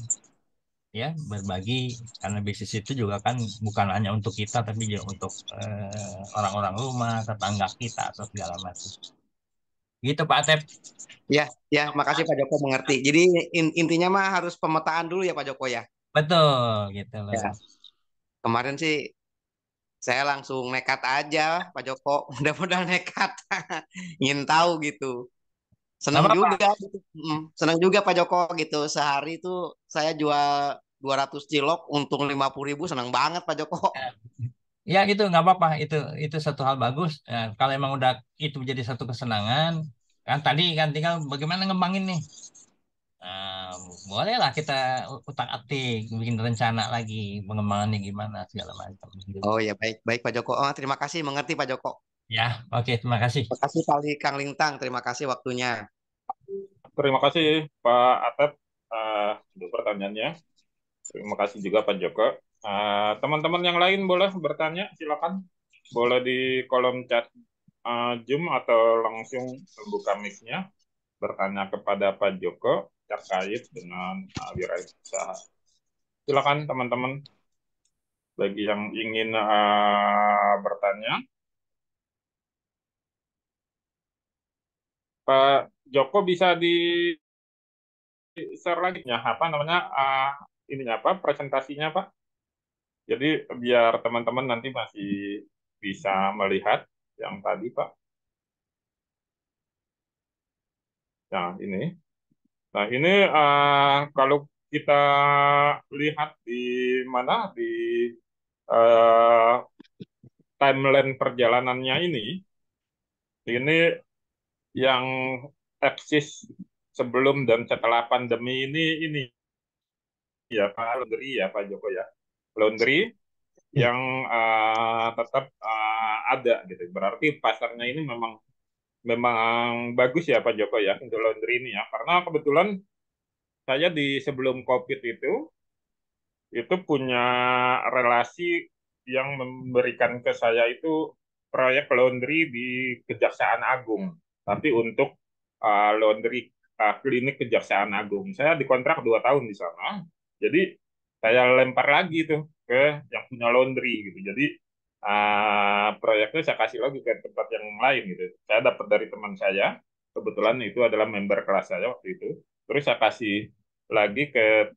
Ya berbagi karena bisnis itu juga kan bukan hanya untuk kita tapi juga untuk orang-orang rumah, tetangga kita atau segala macam. Gitu Pak Atep. Ya, ya, makasih Pak Joko mengerti. Jadi intinya mah harus pemetaan dulu ya Pak Joko ya. Betul gitu loh. Ya, kemarin sih saya langsung nekat aja Pak Joko. Mudah-mudahan nekat. Ingin tahu gitu. Nggak Senang apa-apa. juga gitu. Senang juga Pak Joko gitu. Sehari itu saya jual 200 cilok untung 50.000, senang banget Pak Joko. Ya gitu nggak apa-apa, itu satu hal bagus. Ya, kalau emang udah itu menjadi satu kesenangan, kan tadi kan tinggal bagaimana ngembangin nih. Nah, bolehlah kita utak-atik bikin rencana lagi pengembangannya gimana segala macam gitu. Oh ya, baik baik Pak Joko. Oh, terima kasih mengerti Pak Joko. Ya, oke, terima kasih. Terima kasih kali Kang Lintang. Terima kasih waktunya. Terima kasih Pak Atep untuk pertanyaannya. Terima kasih juga Pak Joko. Teman-teman yang lain boleh bertanya, silakan. Boleh di kolom chat Zoom atau langsung buka mic-nya bertanya kepada Pak Joko terkait dengan wirausaha. Silakan teman-teman bagi yang ingin bertanya. Pak Joko bisa di share lagi ya apa namanya ininya apa presentasinya Pak. Jadi biar teman-teman nanti masih bisa melihat yang tadi Pak. Nah ini, nah ini kalau kita lihat di mana di eh, timeline perjalanannya ini yang eksis sebelum dan setelah pandemi ini ya Pak Laundry ya Pak Joko ya. Laundry yang tetap ada gitu. Berarti pasarnya ini memang memang bagus ya Pak Joko ya untuk laundry ini ya. Karena kebetulan saya di sebelum COVID itu punya relasi yang memberikan ke saya itu proyek laundry di Kejaksaan Agung. Tapi untuk laundry klinik Kejaksaan Agung. Saya dikontrak 2 tahun di sana. Jadi saya lempar lagi tuh ke yang punya laundry gitu. Jadi proyeknya saya kasih lagi ke tempat yang lain gitu. Saya dapat dari teman saya, kebetulan itu adalah member kelas saya waktu itu. Terus saya kasih lagi ke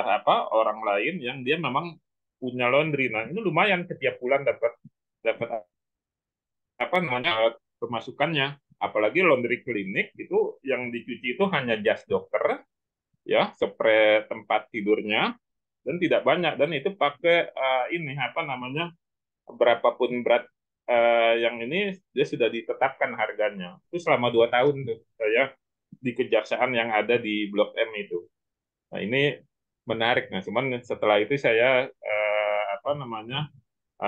apa orang lain yang dia memang punya laundry. Nah ini lumayan setiap bulan dapat dapat apa namanya pemasukannya. Apalagi laundry klinik itu yang dicuci itu hanya jas dokter, ya, spray tempat tidurnya dan tidak banyak dan itu pakai ini apa namanya berapapun berat yang ini dia sudah ditetapkan harganya. Itu selama 2 tahun tuh saya di kejaksaan yang ada di Blok M itu. Nah ini menarik. Nah cuman setelah itu saya apa namanya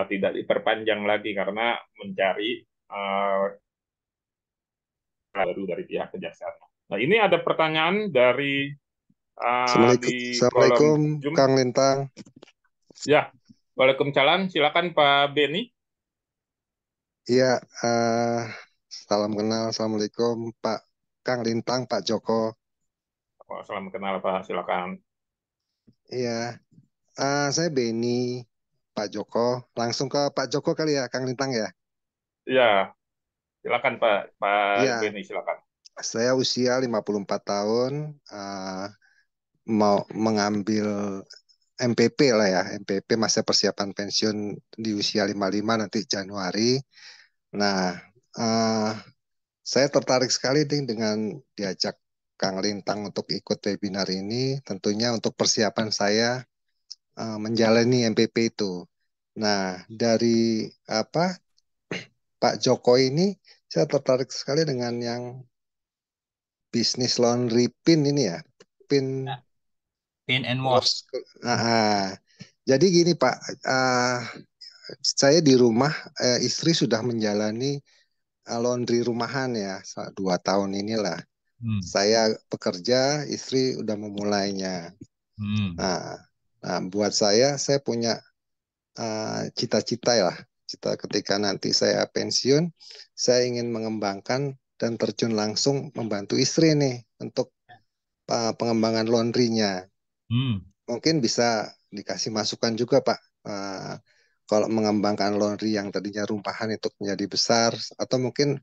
tidak diperpanjang lagi karena mencari baru dari pihak kejaksaan. Nah ini ada pertanyaan dari Assalamualaikum, di kolom Assalamualaikum Zoom. Kang Lintang. Ya, Waalaikumsalam. Silakan Pak Beni. Iya, salam kenal. Assalamualaikum Pak Kang Lintang, Pak Joko. Oh, salam kenal Pak. Silakan. Iya, saya Beni, Pak Joko. Langsung ke Pak Joko kali ya, Kang Lintang ya. Ya, silakan Pak. Pak Iya, Beni silakan. saya usia 54 tahun, mau mengambil MPP lah ya, MPP masa persiapan pensiun di usia 55 nanti Januari. Nah, eh, saya tertarik sekali dengan diajak Kang Lintang untuk ikut webinar ini, tentunya untuk persiapan saya menjalani MPP itu. Nah, dari apa Pak Joko ini, saya tertarik sekali dengan yang bisnis laundry pin ini ya, pin Pin and wash. wash. Jadi gini Pak, saya di rumah istri sudah menjalani laundry rumahan ya, 2 tahun inilah. Hmm. Saya bekerja, istri udah memulainya. Hmm. Nah, buat saya punya cita-cita ya, cita ketika nanti saya pensiun, saya ingin mengembangkan dan terjun langsung membantu istri nih untuk pengembangan laundrynya. Hmm. Mungkin bisa dikasih masukan juga, Pak. Kalau mengembangkan laundry yang tadinya rumpahan itu menjadi besar, atau mungkin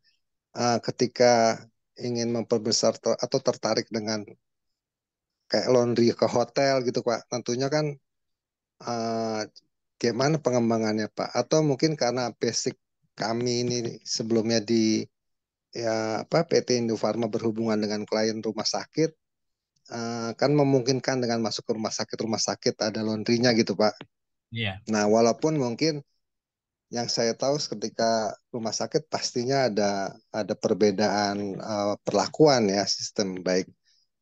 ketika ingin memperbesar atau tertarik dengan kayak laundry ke hotel gitu, Pak. Tentunya kan eh, gimana pengembangannya, Pak? Atau mungkin karena basic kami ini sebelumnya di ya apa PT Indofarma berhubungan dengan klien rumah sakit, kan memungkinkan dengan masuk ke rumah sakit ada laundrynya gitu, Pak. Iya. Nah, walaupun mungkin yang saya tahu ketika rumah sakit pastinya ada perbedaan perlakuan ya, sistem baik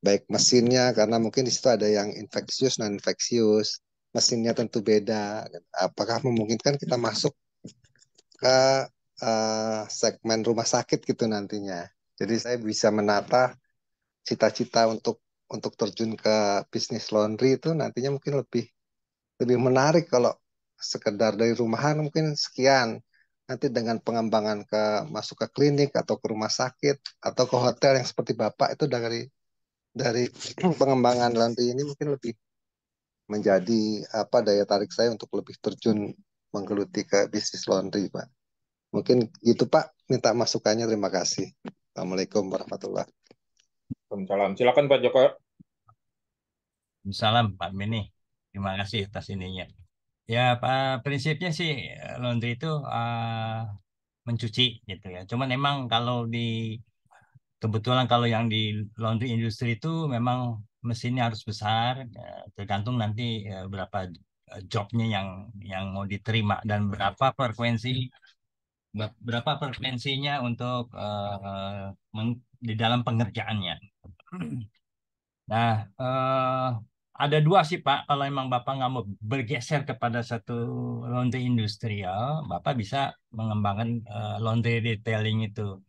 baik mesinnya, karena mungkin di situ ada yang infeksius non infeksius, mesinnya tentu beda. Apakah memungkinkan kita masuk ke segmen rumah sakit gitu nantinya? Jadi saya bisa menata cita-cita untuk terjun ke bisnis laundry itu nantinya mungkin lebih lebih menarik. Kalau sekedar dari rumahan mungkin sekian, nanti dengan pengembangan masuk ke klinik atau ke rumah sakit atau ke hotel yang seperti Bapak itu dari pengembangan laundry ini mungkin lebih menjadi apa daya tarik saya untuk lebih terjun menggeluti ke bisnis laundry, Pak. Mungkin gitu, Pak. Minta masukannya. Terima kasih. Assalamualaikum warahmatullahi wabarakatuh. Salam. Silakan Pak Joko. Salam Pak Beni. Terima kasih atas ininya. Ya, Pak, prinsipnya sih laundry itu mencuci gitu ya. Cuman emang kalau kebetulan kalau yang di laundry industri itu memang mesinnya harus besar, tergantung nanti berapa jobnya yang mau diterima dan berapa frekuensinya untuk di dalam pengerjaannya. Nah, ada dua sih Pak. Kalau emang Bapak nggak mau bergeser kepada satu laundry industrial, Bapak bisa mengembangkan laundry detailing itu.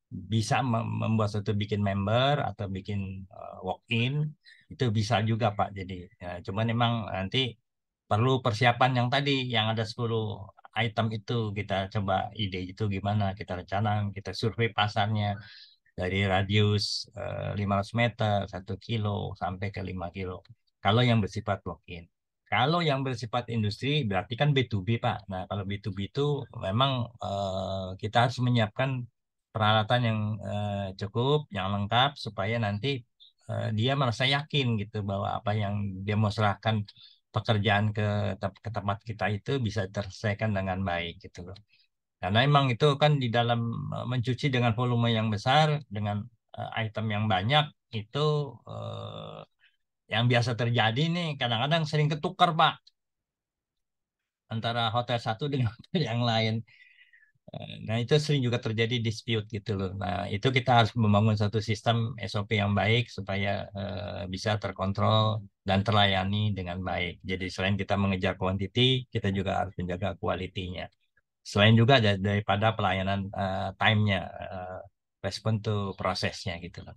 Bisa membuat satu bikin member atau bikin walk-in, itu bisa juga Pak. Jadi, ya, cuman emang nanti perlu persiapan yang tadi, yang ada 10 item itu. Kita coba ide itu gimana, kita rencana, kita survei pasarnya dari radius 500 meter, 1 kilo, sampai ke 5 kilo. Kalau yang bersifat walk-in. Kalau yang bersifat industri berarti kan B2B, Pak. Nah, kalau B2B itu memang kita harus menyiapkan peralatan yang cukup, yang lengkap supaya nanti dia merasa yakin gitu bahwa apa yang dia mau serahkan pekerjaan ke tempat kita itu bisa terselesaikan dengan baik gitu loh. Karena emang itu kan di dalam mencuci dengan volume yang besar, dengan item yang banyak, itu yang biasa terjadi nih kadang-kadang sering ketukar Pak antara hotel satu dengan hotel yang lain. Nah itu sering juga terjadi dispute gitu loh. Nah itu kita harus membangun satu sistem SOP yang baik supaya bisa terkontrol dan terlayani dengan baik. Jadi selain kita mengejar quantity, kita juga harus menjaga kualitinya. Selain juga daripada pelayanan time-nya, respon to prosesnya gitu loh.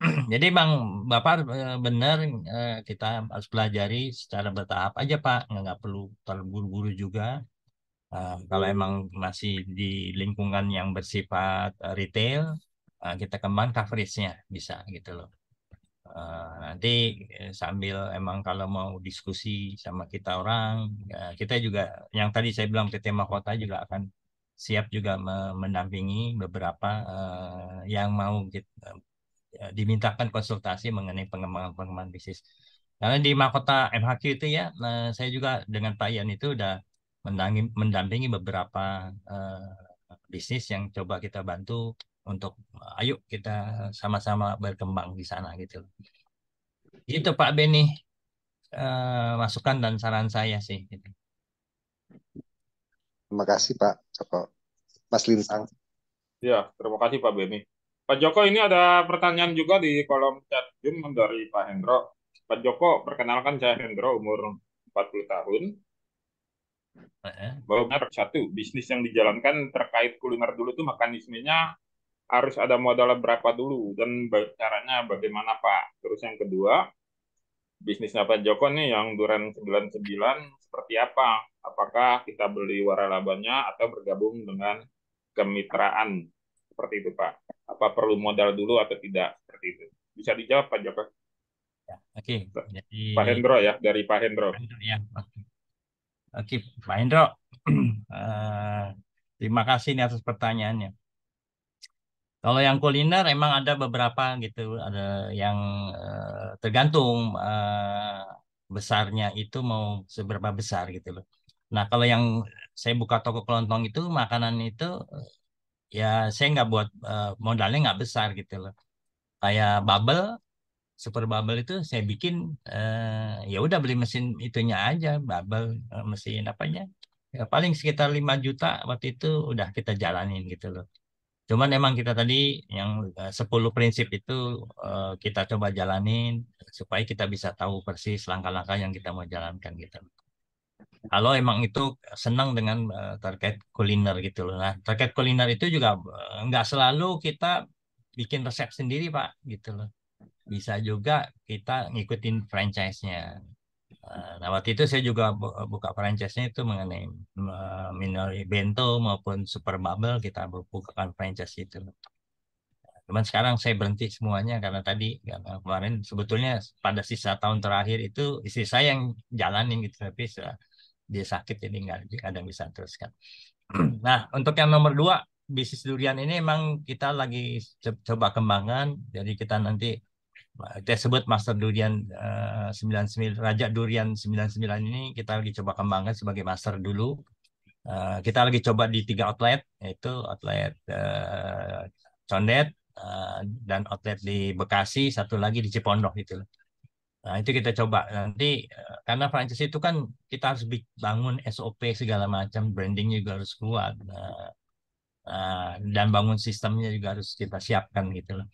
Jadi Bang, Bapak benar, kita harus pelajari secara bertahap aja Pak, nggak perlu terburu-buru juga. Kalau emang masih di lingkungan yang bersifat retail, kita kembang coverage-nya bisa gitu loh. Nanti sambil emang kalau mau diskusi sama kita orang, kita juga yang tadi saya bilang PT Mahkota juga akan siap juga mendampingi beberapa yang mau dimintakan konsultasi mengenai pengembangan bisnis. Karena di Mahkota MHQ itu ya, saya juga dengan Pak Ian itu udah mendampingi beberapa bisnis yang coba kita bantu untuk ayo kita sama-sama berkembang di sana gitu. Itu Pak Beni, masukan dan saran saya sih. Gitu. Terima kasih, Pak Joko. Mas Lintang. Ya, terima kasih Pak Beni. Pak Joko, ini ada pertanyaan juga di kolom chat Zoom dari Pak Hendro. Pak Joko, perkenalkan saya Hendro, umur 40 tahun. Eh, Bahwa satu, bisnis yang dijalankan terkait kuliner dulu tuh mekanismenya harus ada modal berapa dulu dan caranya bagaimana Pak. Terus yang kedua, bisnisnya Pak Joko nih yang Duren 99 seperti apa? Apakah kita beli waralabanya atau bergabung dengan kemitraan? Seperti itu Pak. Apa perlu modal dulu atau tidak? Seperti itu. Bisa dijawab Pak Joko. Oke, jadi Pak Hendro ya, dari Pak Hendro. ya, oke, Pak Hendro, Eh, terima kasih nih atas pertanyaannya. Kalau yang kuliner emang ada beberapa gitu, ada yang tergantung besarnya itu mau seberapa besar gitu loh. Nah, kalau yang saya buka toko kelontong itu makanan itu ya saya nggak buat modalnya nggak besar gitu loh. Kayak bubble, super bubble itu saya bikin ya udah beli mesin itunya aja, bubble mesin apanya. Ya paling sekitar 5 juta waktu itu udah kita jalanin gitu loh. Cuman emang kita tadi yang 10 prinsip itu kita coba jalanin supaya kita bisa tahu persis langkah-langkah yang kita mau jalankan gitu. Kalau emang itu senang dengan terkait kuliner gitu loh. Nah, terkait kuliner itu juga nggak selalu kita bikin resep sendiri, Pak, gitu loh. Bisa juga kita ngikutin franchise-nya. Nah, waktu itu saya juga buka franchise-nya itu mengenai Minori Bento maupun Super Bubble kita bukakan franchise itu. Cuman sekarang saya berhenti semuanya karena kemarin sebetulnya pada sisa tahun terakhir itu istri saya yang jalanin gitu tapi dia sakit jadi nggak ada yang bisa teruskan. Nah untuk yang nomor dua bisnis durian ini emang kita lagi coba kembangkan jadi kita nanti kita sebut Master Durian 99 Raja Durian 99 ini kita lagi coba kembangkan sebagai master dulu. Kita lagi coba di 3 outlet, yaitu outlet Condet dan outlet di Bekasi, satu lagi di Cipondok gitu. Nah, itu kita coba nanti karena franchise itu kan kita harus bangun SOP segala macam, branding juga harus kuat. Dan bangun sistemnya juga harus kita siapkan gitu loh.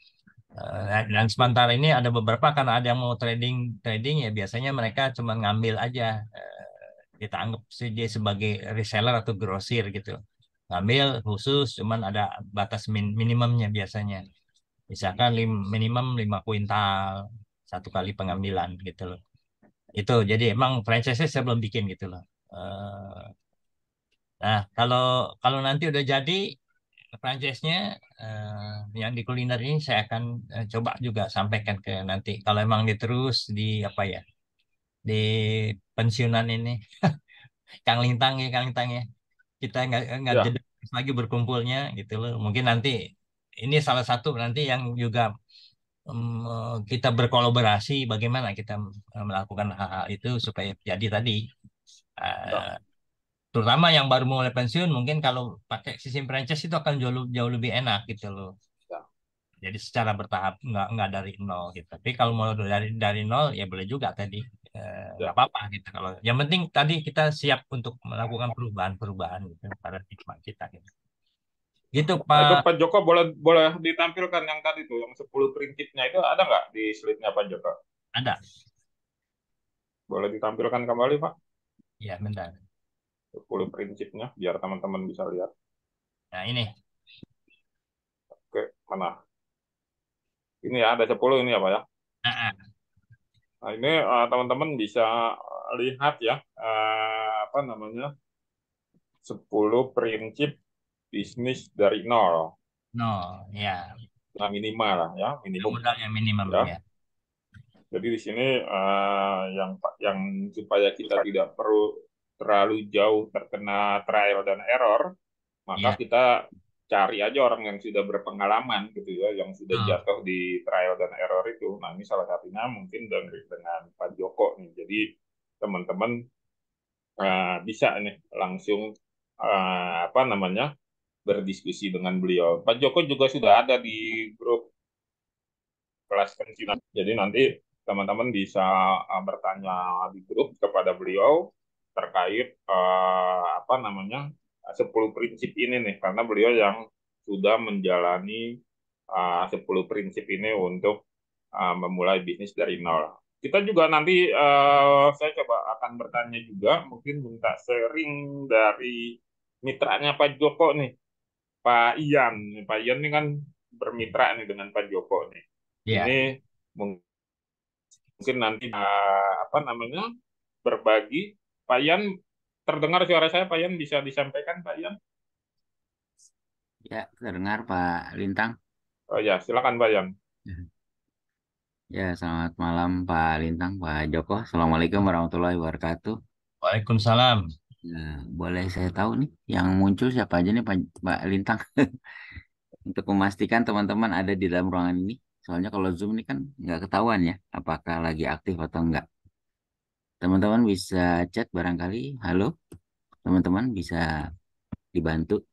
Dan sementara ini ada beberapa karena ada yang mau trading trading ya biasanya mereka cuma ngambil aja kita anggap sih dia sebagai reseller atau grosir gitu. Ngambil khusus cuman ada batas minimumnya biasanya. Misalkan minimum 5 kuintal satu kali pengambilan gitu loh. Itu jadi emang franchise saya belum bikin gitu loh. Eh, Nah, kalau kalau nanti udah jadi franchise-nya yang di kuliner ini saya akan coba juga sampaikan ke nanti. Kalau emang diterus di apa ya di pensiunan ini, Kang Lintang ya. Kita nggak Ya, jeda lagi berkumpulnya gitu loh. Mungkin nanti ini salah satu nanti yang juga kita berkolaborasi bagaimana kita melakukan hal-hal itu supaya jadi tadi. ya, Eh, Terutama yang baru mulai pensiun mungkin kalau pakai sistem franchise itu akan jauh jauh lebih enak gitu loh. ya, Jadi secara bertahap nggak dari nol gitu. Tapi kalau mau dari nol ya boleh juga tadi. Nggak ya. apa-apa gitu. Kalau yang penting tadi kita siap untuk melakukan perubahan-perubahan gitu paradigma kita gitu. Gitu Nah, itu Pak. Pak Joko boleh boleh ditampilkan yang tadi tuh, yang 10 prinsipnya itu ada nggak di slide-nya Pak Joko? Ada. Boleh ditampilkan kembali Pak, Ya, bentar. 10 prinsipnya biar teman-teman bisa lihat. Nah, ini. Oke, mana? Ini ya, ada 10 ini ya Pak ya. Ah, ah. Nah, ini teman-teman bisa lihat ya, apa namanya, 10 prinsip bisnis dari nol. No, ya. Nah, minimal lah ya, Yang minimum modal yang minimum ya. ya. Jadi di sini yang supaya kita tidak perlu terlalu jauh terkena trial dan error, maka Iya. kita cari aja orang yang sudah berpengalaman gitu ya, yang sudah Betul. jatuh di trial dan error itu. Nah, ini salah satunya mungkin dengan Pak Joko nih. Jadi teman-teman bisa nih langsung apa namanya berdiskusi dengan beliau. Pak Joko juga sudah ada di grup kelas pensiunan. Jadi nanti teman-teman bisa bertanya di grup kepada beliau terkait apa namanya 10 prinsip ini nih karena beliau yang sudah menjalani 10 prinsip ini untuk memulai bisnis dari nol. kita juga nanti saya coba akan bertanya juga, mungkin minta sharing dari mitranya Pak Joko nih, Pak Ian. Pak Ian ini kan bermitra nih dengan Pak Joko nih. Ini Ya, mungkin nanti apa namanya berbagi. Pak Ian, terdengar suara saya, Pak Ian bisa disampaikan, Pak Ian? Ya, terdengar Pak Lintang. Oh ya, silakan Pak Ian. Ya, selamat malam Pak Lintang, Pak Joko. Assalamualaikum warahmatullahi wabarakatuh. Waalaikumsalam. Nah, boleh saya tahu nih, yang muncul siapa aja nih Pak Lintang? Untuk memastikan teman-teman ada di dalam ruangan ini. Soalnya kalau Zoom ini kan nggak ketahuan ya, apakah lagi aktif atau enggak. Teman-teman bisa chat barangkali. Halo, teman-teman bisa dibantu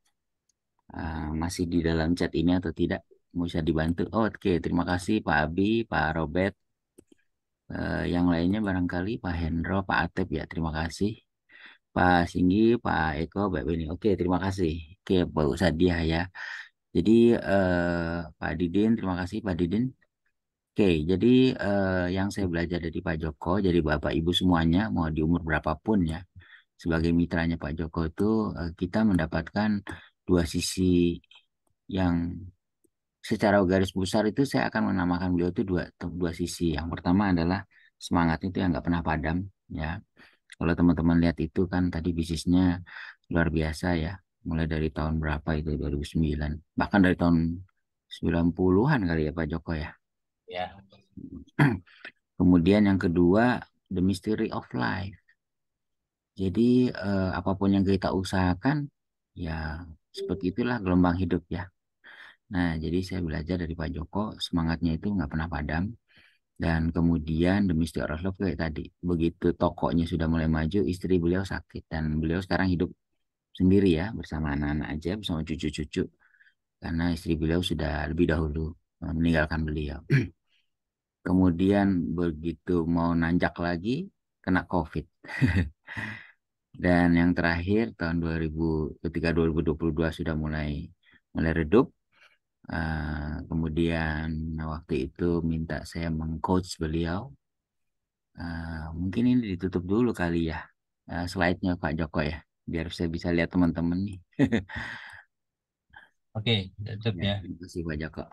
masih di dalam chat ini atau tidak? Bisa dibantu. Oh, oke, terima kasih Pak Abi, Pak Robert. Yang lainnya barangkali Pak Hendro, Pak Atep ya, terima kasih. Pak Singgi, Pak Eko, Mbak Beni. Oke, terima kasih. Oke, Pak Usadia ya. Jadi Pak Didin, terima kasih Pak Didin. Oke, jadi yang saya belajar dari Pak Joko, jadi Bapak Ibu semuanya, mau di umur berapapun ya, sebagai mitranya Pak Joko itu kita mendapatkan dua sisi yang secara garis besar itu saya akan menamakan beliau itu dua sisi. Yang pertama adalah semangat itu yang nggak pernah padam ya. Kalau teman-teman lihat itu kan tadi bisnisnya luar biasa ya. Mulai dari tahun berapa itu 2009. Bahkan dari tahun 90-an kali ya Pak Joko ya. Ya, Kemudian yang kedua The Mystery of Life. Jadi apapun yang kita usahakan ya seperti itulah gelombang hidup ya. Nah, jadi saya belajar dari Pak Joko, semangatnya itu nggak pernah padam. Dan kemudian demi Mystery of Love kayak tadi, begitu tokonya sudah mulai maju, istri beliau sakit. Dan beliau sekarang hidup sendiri ya, bersama anak-anak aja, bersama cucu-cucu. Karena istri beliau sudah lebih dahulu meninggalkan beliau. Kemudian begitu mau nanjak lagi, kena COVID. Dan yang terakhir tahun 2000, ketika 2022 sudah mulai redup, kemudian waktu itu minta saya mengcoach beliau. Mungkin ini ditutup dulu kali ya, slide-nya Pak Joko ya, biar saya bisa lihat teman-teman nih. oke, tutup Ya, ya. terima kasih Pak Joko.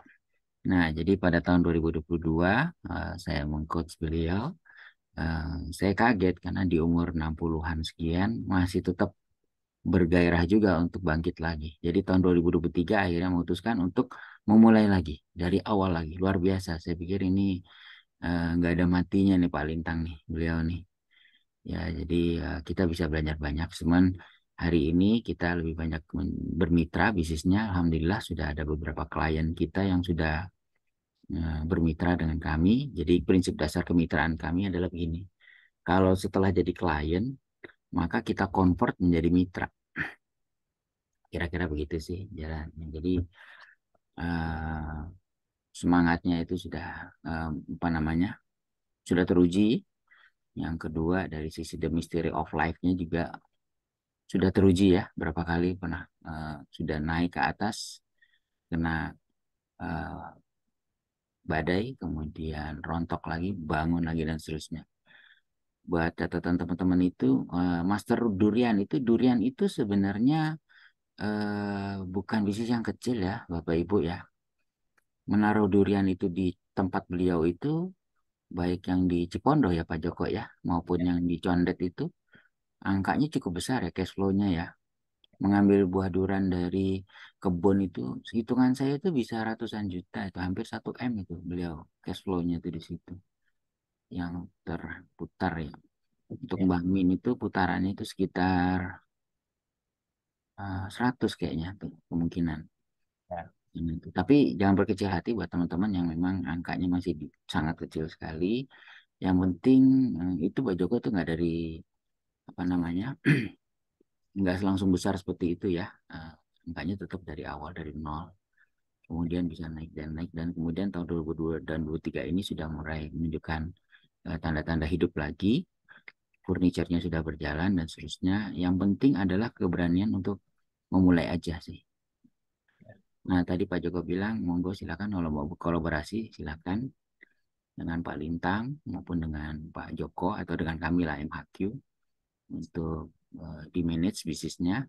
Nah, jadi pada tahun 2022 saya mengcoach beliau. Saya kaget karena di umur 60-an sekian masih tetap bergairah juga untuk bangkit lagi. Jadi tahun 2023 akhirnya memutuskan untuk memulai lagi dari awal lagi. Luar biasa. Saya pikir ini nggak ada matinya nih Pak Lintang nih, beliau nih. Ya, jadi kita bisa belajar banyak. Cuman hari ini kita lebih banyak bermitra bisnisnya. Alhamdulillah sudah ada beberapa klien kita yang sudah bermitra dengan kami. Jadi prinsip dasar kemitraan kami adalah begini. Kalau setelah jadi klien, maka kita convert menjadi mitra. Kira-kira begitu sih jalannya. Jadi eh, semangatnya itu sudah apa namanya sudah teruji. Yang kedua dari sisi the mystery of life-nya juga sudah teruji ya. Berapa kali pernah sudah naik ke atas kena eh, badai, kemudian rontok lagi, bangun lagi dan seterusnya. Buat catatan teman-teman itu, Master Durian itu sebenarnya bukan bisnis yang kecil ya, Bapak Ibu ya. Menaruh durian itu di tempat beliau itu, baik yang di Cipondo ya Pak Joko ya, maupun yang di Condet itu, angkanya cukup besar ya cash flow-nya ya. Mengambil buah durian dari kebun itu, hitungan saya itu bisa ratusan juta, itu hampir 1 M itu beliau cash flow-nya itu di situ. Yang terputar ya. Untuk Ya, Mbah Min itu putarannya itu sekitar 100 kayaknya tuh kemungkinan. ya. Tapi jangan berkecil hati buat teman-teman yang memang angkanya masih sangat kecil sekali. Yang penting itu Pak Joko itu nggak dari apa namanya nggak langsung besar seperti itu ya. Angkanya tetap dari awal dari nol. Kemudian bisa naik dan naik dan kemudian tahun 2002 dan 2023 ini sudah mulai menunjukkan tanda-tanda hidup lagi. Furniturnya sudah berjalan dan seterusnya. Yang penting adalah keberanian untuk memulai aja sih. Nah, tadi Pak Joko bilang, monggo silakan kalau mau kolaborasi, silakan. dengan Pak Lintang maupun dengan Pak Joko atau dengan kami lah MHQ untuk di manage bisnisnya.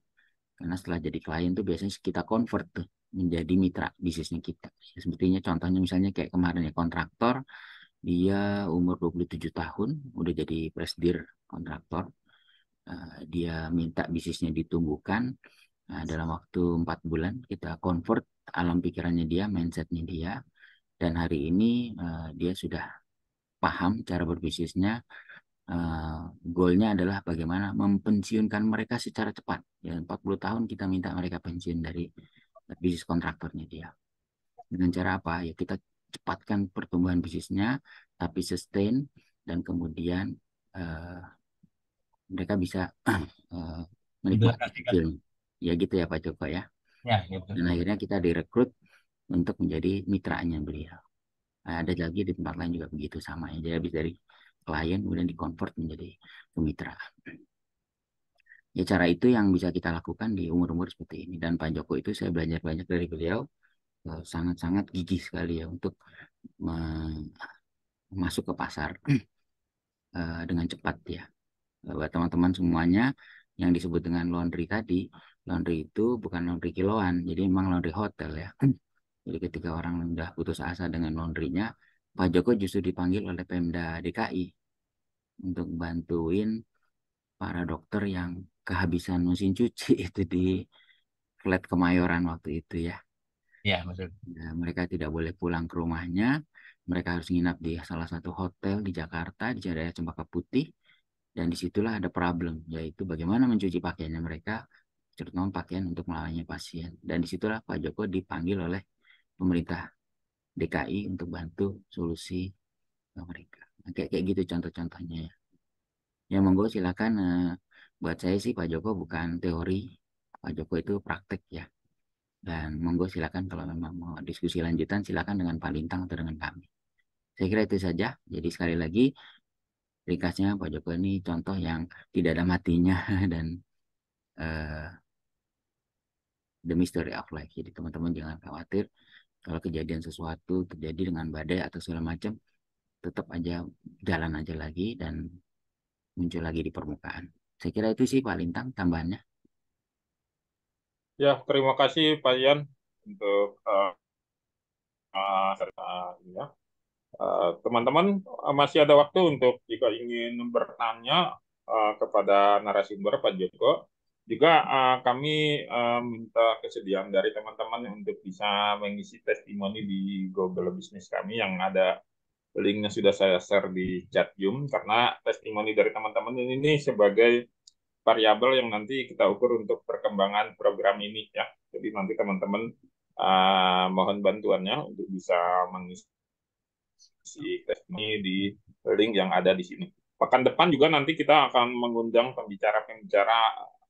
Karena setelah jadi klien tuh biasanya kita convert tuh menjadi mitra bisnisnya kita. Sepertinya contohnya misalnya kayak kemarin ya kontraktor, dia umur 27 tahun, udah jadi presidir kontraktor. Dia minta bisnisnya ditumbuhkan. Dalam waktu 4 bulan kita convert alam pikirannya dia, mindsetnya dia. Dan hari ini dia sudah paham cara berbisnisnya. Goalnya adalah bagaimana mempensiunkan mereka secara cepat. Ya, 40 tahun kita minta mereka pensiun dari bisnis kontraktornya dia. Dengan cara apa? Ya kita cepatkan pertumbuhan bisnisnya, tapi sustain dan kemudian uh, mereka bisa menikmati Implementasikan. hasilnya. Ya gitu ya Pak Joko ya. Ya, gitu. Dan akhirnya kita direkrut untuk menjadi mitranya beliau. Ada lagi di tempat lain juga begitu sama ya. Jadi habis dari klien kemudian dikonvert menjadi kemitraan. Ya cara itu yang bisa kita lakukan di umur-umur seperti ini. Dan Pak Joko itu saya belajar banyak dari beliau. Sangat-sangat gigih sekali ya untuk masuk ke pasar dengan cepat ya. Buat teman-teman semuanya yang disebut dengan laundry tadi, laundry itu bukan laundry kiloan, jadi memang laundry hotel ya. Jadi ketika orang sudah putus asa dengan laundrynya, Pak Joko justru dipanggil oleh Pemda DKI untuk bantuin para dokter yang kehabisan mesin cuci itu di flat Kemayoran waktu itu ya. Ya, betul. Nah, mereka tidak boleh pulang ke rumahnya, mereka harus nginap di salah satu hotel di Jakarta, di daerah Cempaka Putih, dan disitulah ada problem, yaitu bagaimana mencuci pakaiannya mereka, terutama pakaian untuk melayani pasien. Dan disitulah Pak Joko dipanggil oleh pemerintah DKI untuk bantu solusi ke mereka. Nah, kayak gitu contoh-contohnya ya. Ya monggo silakan. Buat saya sih Pak Joko bukan teori, Pak Joko itu praktek ya. Dan monggo silakan kalau memang mau diskusi lanjutan silakan dengan Pak Lintang atau dengan kami. Saya kira itu saja. Jadi sekali lagi ringkasnya Pak Joko ini contoh yang tidak ada matinya dan uh, the mystery of life. Jadi teman-teman jangan khawatir kalau kejadian sesuatu terjadi dengan badai atau segala macam, tetap aja jalan aja lagi dan muncul lagi di permukaan. Saya kira itu sih Pak Lintang tambahannya. Ya, terima kasih Pak Ian untuk ya. Teman-teman masih ada waktu untuk jika ingin bertanya kepada narasumber Pak Joko. Juga kami minta kesediaan dari teman-teman untuk bisa mengisi testimoni di Google Business kami yang ada linknya sudah saya share di chat Zoom karena testimoni dari teman-teman ini sebagai variabel yang nanti kita ukur untuk perkembangan program ini ya. Jadi nanti teman-teman mohon bantuannya untuk bisa mengisi testimoni di link yang ada di sini. Pekan depan juga nanti kita akan mengundang pembicara-pembicara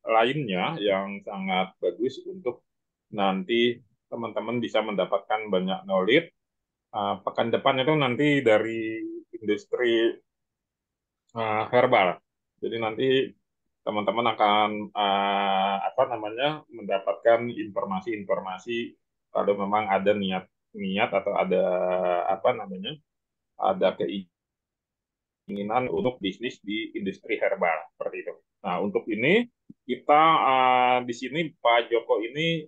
lainnya yang sangat bagus untuk nanti teman-teman bisa mendapatkan banyak knowledge. Pekan depan itu nanti dari industri herbal. Jadi nanti teman-teman akan apa namanya mendapatkan informasi-informasi kalau memang ada niat atau ada apa namanya ada keinginan untuk bisnis di industri herbal seperti itu. Nah untuk ini kita di sini Pak Joko ini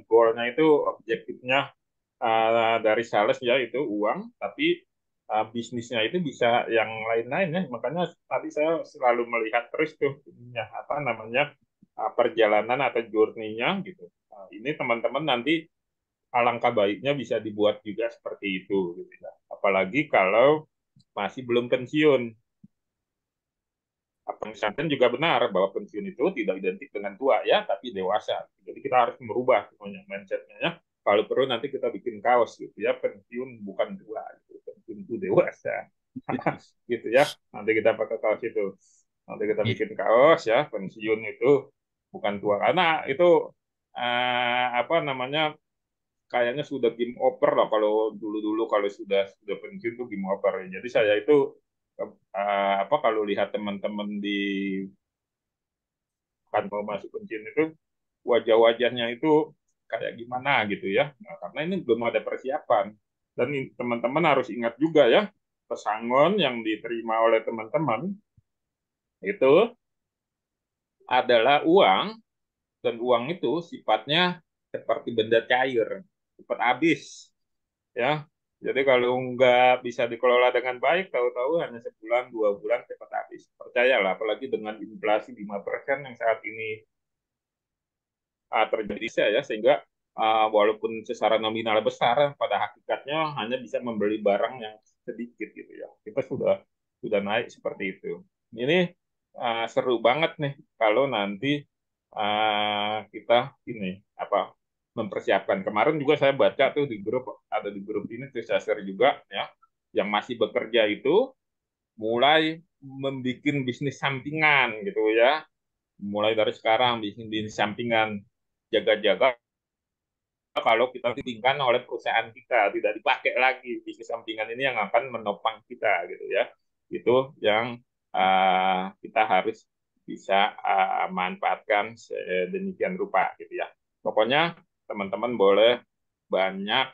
goalnya itu objektifnya dari sales ya itu uang, tapi bisnisnya itu bisa yang lain-lain ya. Makanya tadi saya selalu melihat terus tuh ininya, apa namanya perjalanan atau journey-nya gitu. Ini teman-teman nanti alangkah baiknya bisa dibuat juga seperti itu gitu ya. Apalagi kalau masih belum pensiun. Apa yang juga benar bahwa pensiun itu tidak identik dengan tua ya, tapi dewasa. Jadi kita harus merubah semuanya mindsetnya ya. Kalau perlu nanti kita bikin kaos gitu ya, pensiun bukan tua, gitu. Pensiun itu dewasa, gitu ya. Nanti kita pakai kaos itu. Nanti kita Iya. bikin kaos ya, pensiun itu bukan tua karena itu apa namanya kayaknya sudah game over lah kalau dulu-dulu kalau sudah pensiun tuh game over. Jadi saya itu apa kalau lihat teman-teman di kan mau masuk pensiun itu wajah-wajahnya itu kayak gimana gitu ya. Nah, karena ini belum ada persiapan dan teman-teman harus ingat juga ya pesangon yang diterima oleh teman-teman itu adalah uang, dan uang itu sifatnya seperti benda cair, cepat habis, ya. Jadi kalau nggak bisa dikelola dengan baik, tahu-tahu hanya sebulan, 2 bulan cepat habis. Percayalah, apalagi dengan inflasi 5% yang saat ini terjadi ya, sehingga walaupun secara nominal besar, pada hakikatnya hanya bisa membeli barang yang sedikit gitu ya. Kita sudah naik seperti itu. Ini seru banget nih kalau nanti kita ini apa mempersiapkan. Kemarin juga saya baca tuh di grup, ada di grup ini tuh saya share juga ya, yang masih bekerja itu mulai membuat bisnis sampingan gitu ya, mulai dari sekarang bikin bisnis sampingan, jaga-jaga kalau kita ditinggalkan oleh perusahaan kita, tidak dipakai lagi bisnis sampingan ini yang akan menopang kita gitu ya. Itu yang kita harus bisa manfaatkan sedemikian rupa gitu ya. Pokoknya teman-teman boleh banyak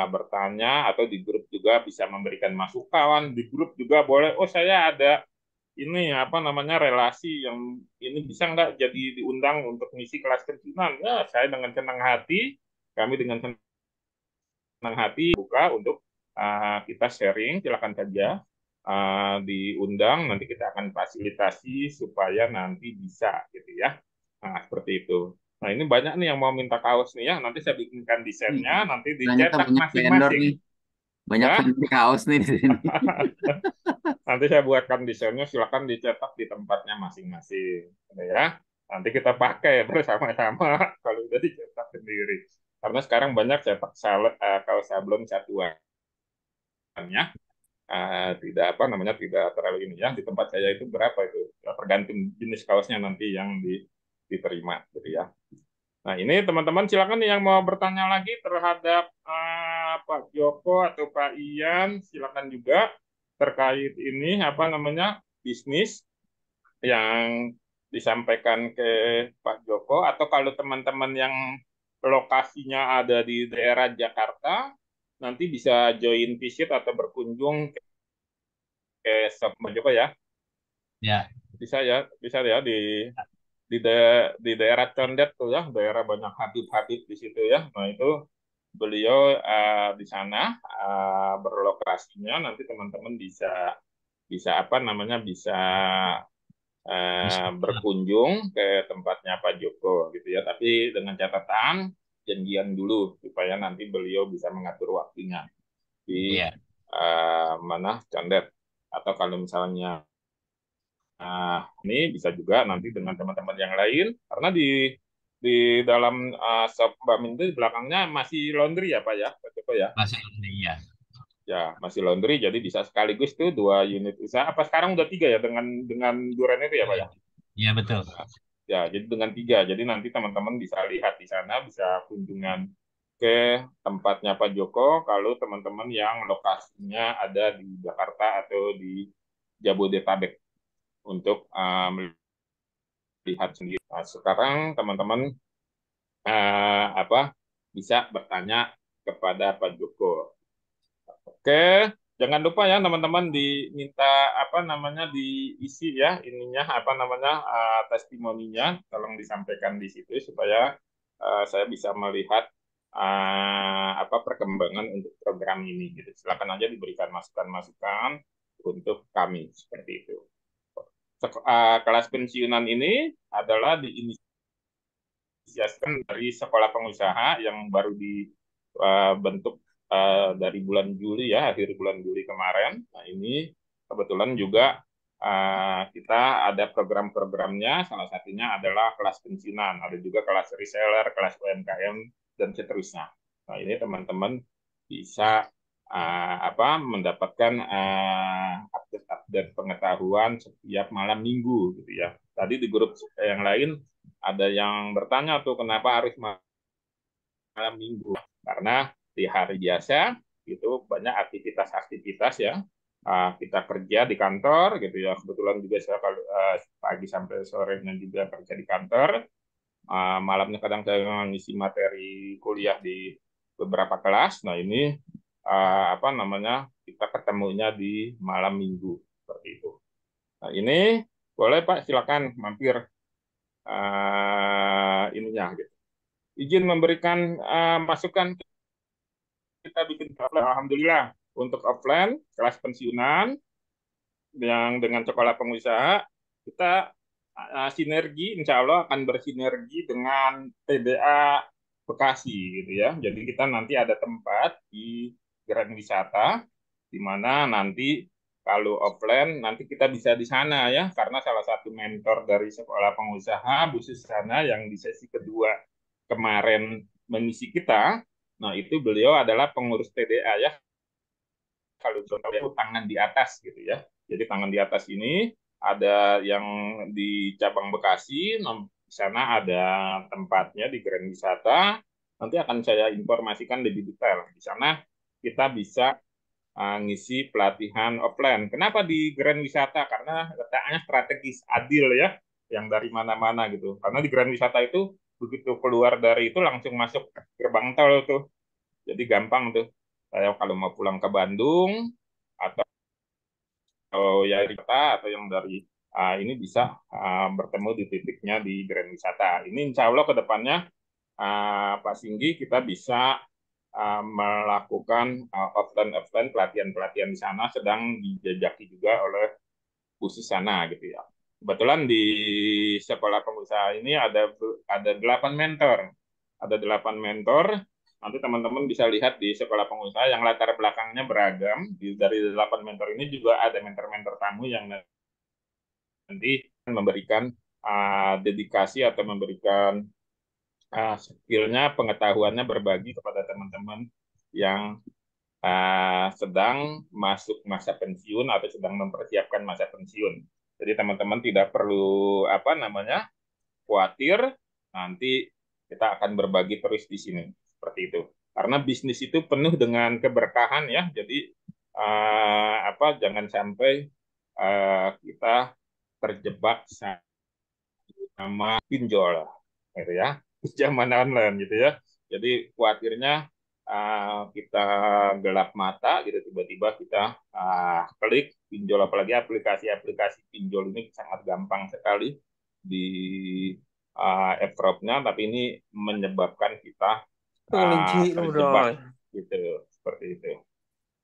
bertanya, atau di grup juga bisa memberikan masukan. Di grup juga boleh, oh saya ada ini apa namanya relasi yang ini, bisa nggak jadi diundang untuk ngisi kelas pensiunan? Ya, saya dengan senang hati, kami dengan senang hati buka untuk kita sharing. Silakan saja diundang, nanti kita akan fasilitasi supaya nanti bisa gitu ya. Nah, seperti itu. Nah, ini banyak nih yang mau minta kaos nih ya. Nanti saya bikinkan Nih, desainnya, nanti ternyata dicetak banyak vendor masing-masing. nih. Banyak Ya, vendor kaos nih di sini. nanti saya buatkan desainnya, silakan dicetak di tempatnya masing-masing, gitu ya. Nanti kita pakai bersama-sama kalau udah dicetak sendiri. Karena sekarang banyak cetak kaos sablon satuannya, tidak apa namanya, tidak terlalu ini ya. Di tempat saya itu berapa itu? Ya, tergantung jenis kaosnya nanti yang diterima, gitu ya. Nah, ini teman-teman silakan nih yang mau bertanya lagi terhadap Pak Joko atau Pak Ian, silakan juga terkait ini apa namanya bisnis yang disampaikan ke Pak Joko, atau kalau teman-teman yang lokasinya ada di daerah Jakarta nanti bisa join visit atau berkunjung ke shop Pak Joko ya. Ya, Bisa ya di daerah Condet tuh ya, daerah banyak Habib-Habib di situ ya. Nah, itu beliau di sana berlokasinya, nanti teman-teman bisa bisa apa namanya, bisa bisa. berkunjung ke tempatnya Pak Joko gitu ya, tapi dengan catatan janjian dulu supaya nanti beliau bisa mengatur waktunya di Iya. mana Condet, atau kalau misalnya ini bisa juga nanti dengan teman-teman yang lain, karena di dalam shop Mbak Min itu di belakangnya masih laundry ya Pak ya, Pak Joko ya. Masih iya. Ya, masih laundry, jadi bisa sekaligus tuh 2 unit usaha. Apa sekarang udah 3 ya dengan duren itu ya Pak ya? Iya betul. Nah, ya, jadi dengan 3. Jadi nanti teman-teman bisa lihat di sana, bisa kunjungan ke tempatnya Pak Joko kalau teman-teman yang lokasinya ada di Jakarta atau di Jabodetabek, untuk melihat sendiri. Nah, sekarang teman-teman apa bisa bertanya kepada Pak Joko. Oke, jangan lupa ya teman-teman, diminta apa namanya diisi ya ininya apa namanya testimoninya, tolong disampaikan di situ supaya saya bisa melihat apa perkembangan untuk program ini gitu. Silakan aja diberikan masukan-masukan untuk kami seperti itu. Kelas pensiunan ini adalah diinisiasikan dari Sekolah Pengusaha yang baru dibentuk dari bulan Juli ya, akhir bulan Juli kemarin. Nah, ini kebetulan juga kita ada program-programnya, salah satunya adalah kelas pensiunan, ada juga kelas reseller, kelas UMKM, dan seterusnya. Nah, ini teman-teman bisa apa mendapatkan update-update pengetahuan setiap malam minggu gitu ya. Tadi di grup yang lain ada yang bertanya tuh kenapa harus malam minggu, karena di hari biasa itu banyak aktivitas-aktivitas ya. Kita kerja di kantor gitu ya, kebetulan juga saya kalau pagi sampai sorenya juga kerja di kantor. Malamnya kadang saya ngisi materi kuliah di beberapa kelas. Nah, ini apa namanya kita ketemunya di malam minggu seperti itu. Nah, ini boleh Pak, silakan mampir ininya gitu. Izin memberikan masukan, kita bikin offline. Alhamdulillah untuk offline kelas pensiunan yang dengan sekolah pengusaha kita sinergi, insya Allah akan bersinergi dengan TDA Bekasi gitu ya. Jadi kita nanti ada tempat di Grand Wisata di mana nanti kalau offline nanti kita bisa di sana ya, karena salah satu mentor dari sekolah pengusaha Bu Susana yang di sesi kedua kemarin mengisi kita, nah itu beliau adalah pengurus TDA ya, kalau contohnya tangan di atas gitu ya. Jadi tangan di atas ini ada yang di cabang Bekasi, di sana ada tempatnya di Grand Wisata. Nanti akan saya informasikan lebih detail. Di sana kita bisa ngisi pelatihan offline. Kenapa di Grand Wisata? Karena letaknya strategis, adil ya, yang dari mana-mana gitu. Karena di Grand Wisata itu begitu keluar dari itu langsung masuk gerbang tol tuh. Jadi gampang tuh. Saya kalau mau pulang ke Bandung atau ya dari kota atau yang dari ini bisa bertemu di titiknya di Grand Wisata. Ini insya Allah ke depannya Pak Singgi kita bisa melakukan offline pelatihan-pelatihan di sana, sedang dijajaki juga oleh khusus sana gitu ya. Kebetulan di sekolah pengusaha ini ada 8 mentor, ada 8 mentor. Nanti teman-teman bisa lihat di sekolah pengusaha yang latar belakangnya beragam. Dari 8 mentor ini juga ada mentor-mentor tamu yang nanti memberikan dedikasi atau memberikan skillnya, pengetahuannya berbagi kepada teman-teman yang sedang masuk masa pensiun atau sedang mempersiapkan masa pensiun. Jadi teman-teman tidak perlu khawatir, nanti kita akan berbagi terus di sini seperti itu. Karena bisnis itu penuh dengan keberkahan ya. Jadi jangan sampai kita terjebak sama pinjol gitu ya. Zaman online gitu ya. Jadi khawatirnya kita gelap mata gitu, tiba-tiba kita klik pinjol, apalagi aplikasi-aplikasi pinjol ini sangat gampang sekali di approve-nya, tapi ini menyebabkan kita Kelinci lu terjebak dong. gitu, seperti itu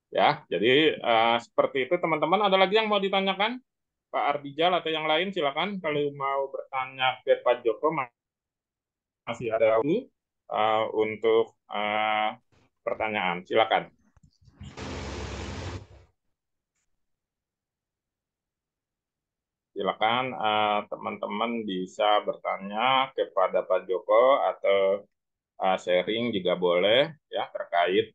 ya. Jadi seperti itu teman-teman. Ada lagi yang mau ditanyakan Pak Ardijal atau yang lain, silakan kalau mau bertanya ke Pak Joko, masih ada waktu untuk pertanyaan, silakan. Silakan teman-teman bisa bertanya kepada Pak Joko atau sharing juga boleh ya terkait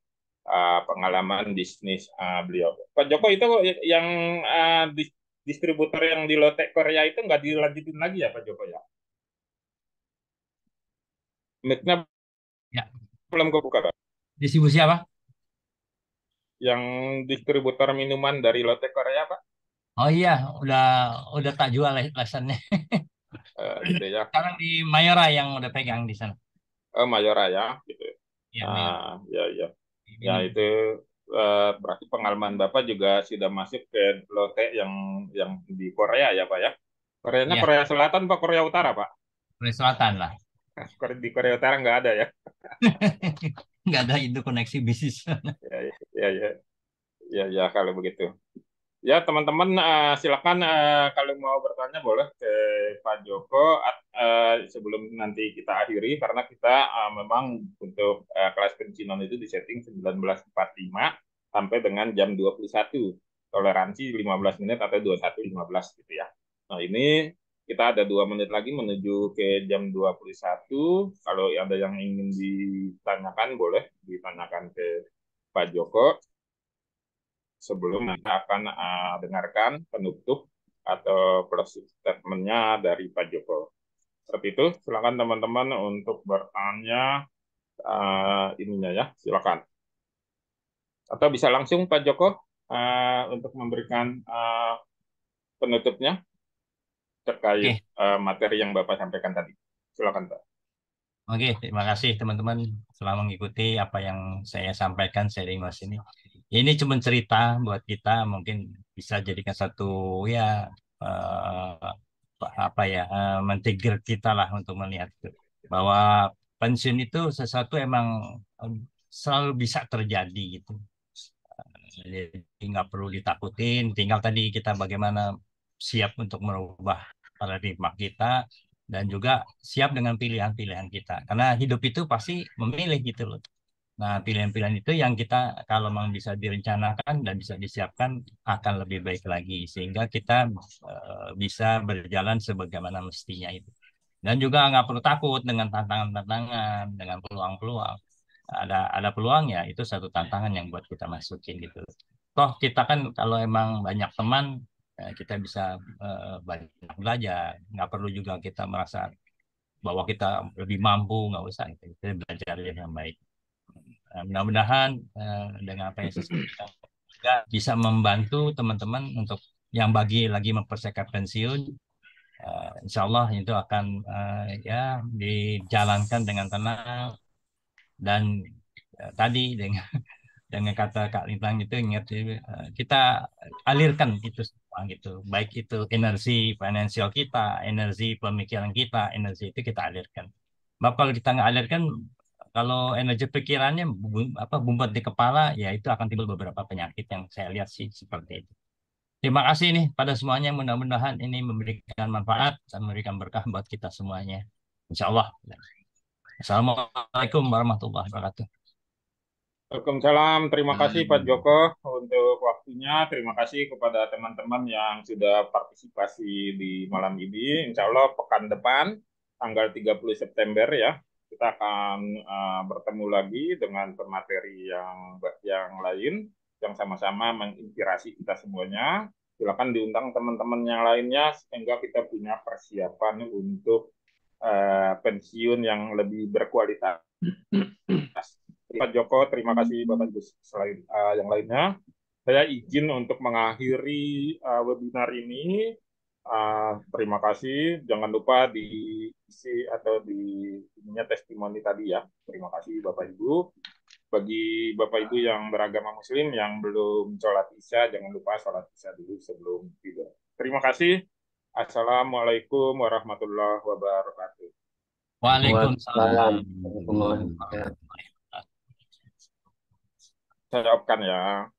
pengalaman bisnis beliau. Pak Joko, itu yang distributor yang di Lotte Korea itu nggak dilanjutin lagi ya Pak Joko ya? Mic-nya Ya. belum kebuka Pak. Distribusi apa? Yang distributor minuman dari Lotte Korea Pak? Oh iya, udah tak jual lisennya. Gitu ya. Sekarang di Mayora yang udah pegang di sana. Mayora ya, gitu. Ya, Mayora. Ya. Ya itu berarti pengalaman Bapak juga sudah masuk ke Lotte yang di Korea ya Pak ya? Koreanya Ya, Korea Selatan Pak, Korea Utara Pak? Korea Selatan lah. Di Korea Utara nggak ada ya? Nggak ada itu koneksi bisnis. Ya, kalau begitu. Ya teman-teman, silakan kalau mau bertanya boleh ke Pak Joko sebelum nanti kita akhiri, karena kita memang untuk kelas pensiunan itu disetting 19.45 sampai dengan jam 21, toleransi 15 menit atau 21.15 gitu ya. Nah ini kita ada 2 menit lagi menuju ke jam 21. Kalau ada yang ingin ditanyakan boleh ditanyakan ke Pak Joko sebelum kita akan dengarkan penutup atau closing statement-nya dari Pak Joko. Seperti itu, silakan teman-teman untuk bertanya ininya ya, silakan. Atau bisa langsung Pak Joko untuk memberikan penutupnya terkait materi yang Bapak sampaikan tadi. Silakan Pak. Oke, terima kasih teman-teman selama mengikuti apa yang saya sampaikan sharing mas ini. ini cuma cerita buat kita, mungkin bisa jadikan satu ya apa ya men-trigger kita lah untuk melihat itu. Bahwa pensiun itu sesuatu emang selalu bisa terjadi gitu. Jadi nggak perlu ditakutin, tinggal tadi kita bagaimana siap untuk merubah paradigma kita dan juga siap dengan pilihan-pilihan kita. Karena hidup itu pasti memilih gitu loh. Nah, pilihan-pilihan itu yang kita kalau memang bisa direncanakan dan bisa disiapkan akan lebih baik lagi sehingga kita bisa berjalan sebagaimana mestinya itu. Dan juga nggak perlu takut dengan tantangan-tantangan, dengan peluang-peluang. Ada peluang ya itu satu tantangan yang buat kita masukin gitu. Toh kita kan kalau emang banyak teman kita bisa banyak belajar. Nggak perlu juga kita merasa bahwa kita lebih mampu, nggak usah. Kita belajar yang baik. Mudah-mudahan dengan apa yang saya sampaikan juga bisa membantu teman-teman untuk yang bagi lagi mempersiapkan pensiun. Insya Allah itu akan ya dijalankan dengan tenang dan tadi dengan kata Kak Lintang itu ingat kita alirkan itu semua gitu. Baik itu energi finansial kita, energi pemikiran kita, energi itu kita alirkan. Sebab kalau kita nggak alirkan, kalau energi pikirannya apa bumpet di kepala, ya itu akan timbul beberapa penyakit yang saya lihat sih seperti itu. Terima kasih nih pada semuanya. Mudah-mudahan ini memberikan manfaat dan memberikan berkah buat kita semuanya. Insya Allah. Assalamualaikum warahmatullahi wabarakatuh. Waalaikumsalam. Terima kasih Pak Joko untuk waktunya. Terima kasih kepada teman-teman yang sudah partisipasi di malam ini. Insya Allah pekan depan, tanggal 30 September ya, kita akan bertemu lagi dengan pemateri yang lain, yang sama-sama menginspirasi kita semuanya. Silakan diundang teman-teman yang lainnya, sehingga kita punya persiapan untuk pensiun yang lebih berkualitas. Pak Joko, terima kasih Bapak Ibu selain yang lainnya. Saya izin untuk mengakhiri webinar ini. Terima kasih. Jangan lupa diisi atau di ininya testimoni tadi ya. Terima kasih Bapak Ibu. Bagi Bapak Ibu yang beragama Muslim yang belum sholat Isya, jangan lupa sholat Isya dulu sebelum tidur. Terima kasih. Assalamualaikum warahmatullahi wabarakatuh. Waalaikumsalam. Waalaikumsalam. Saya opkan ya.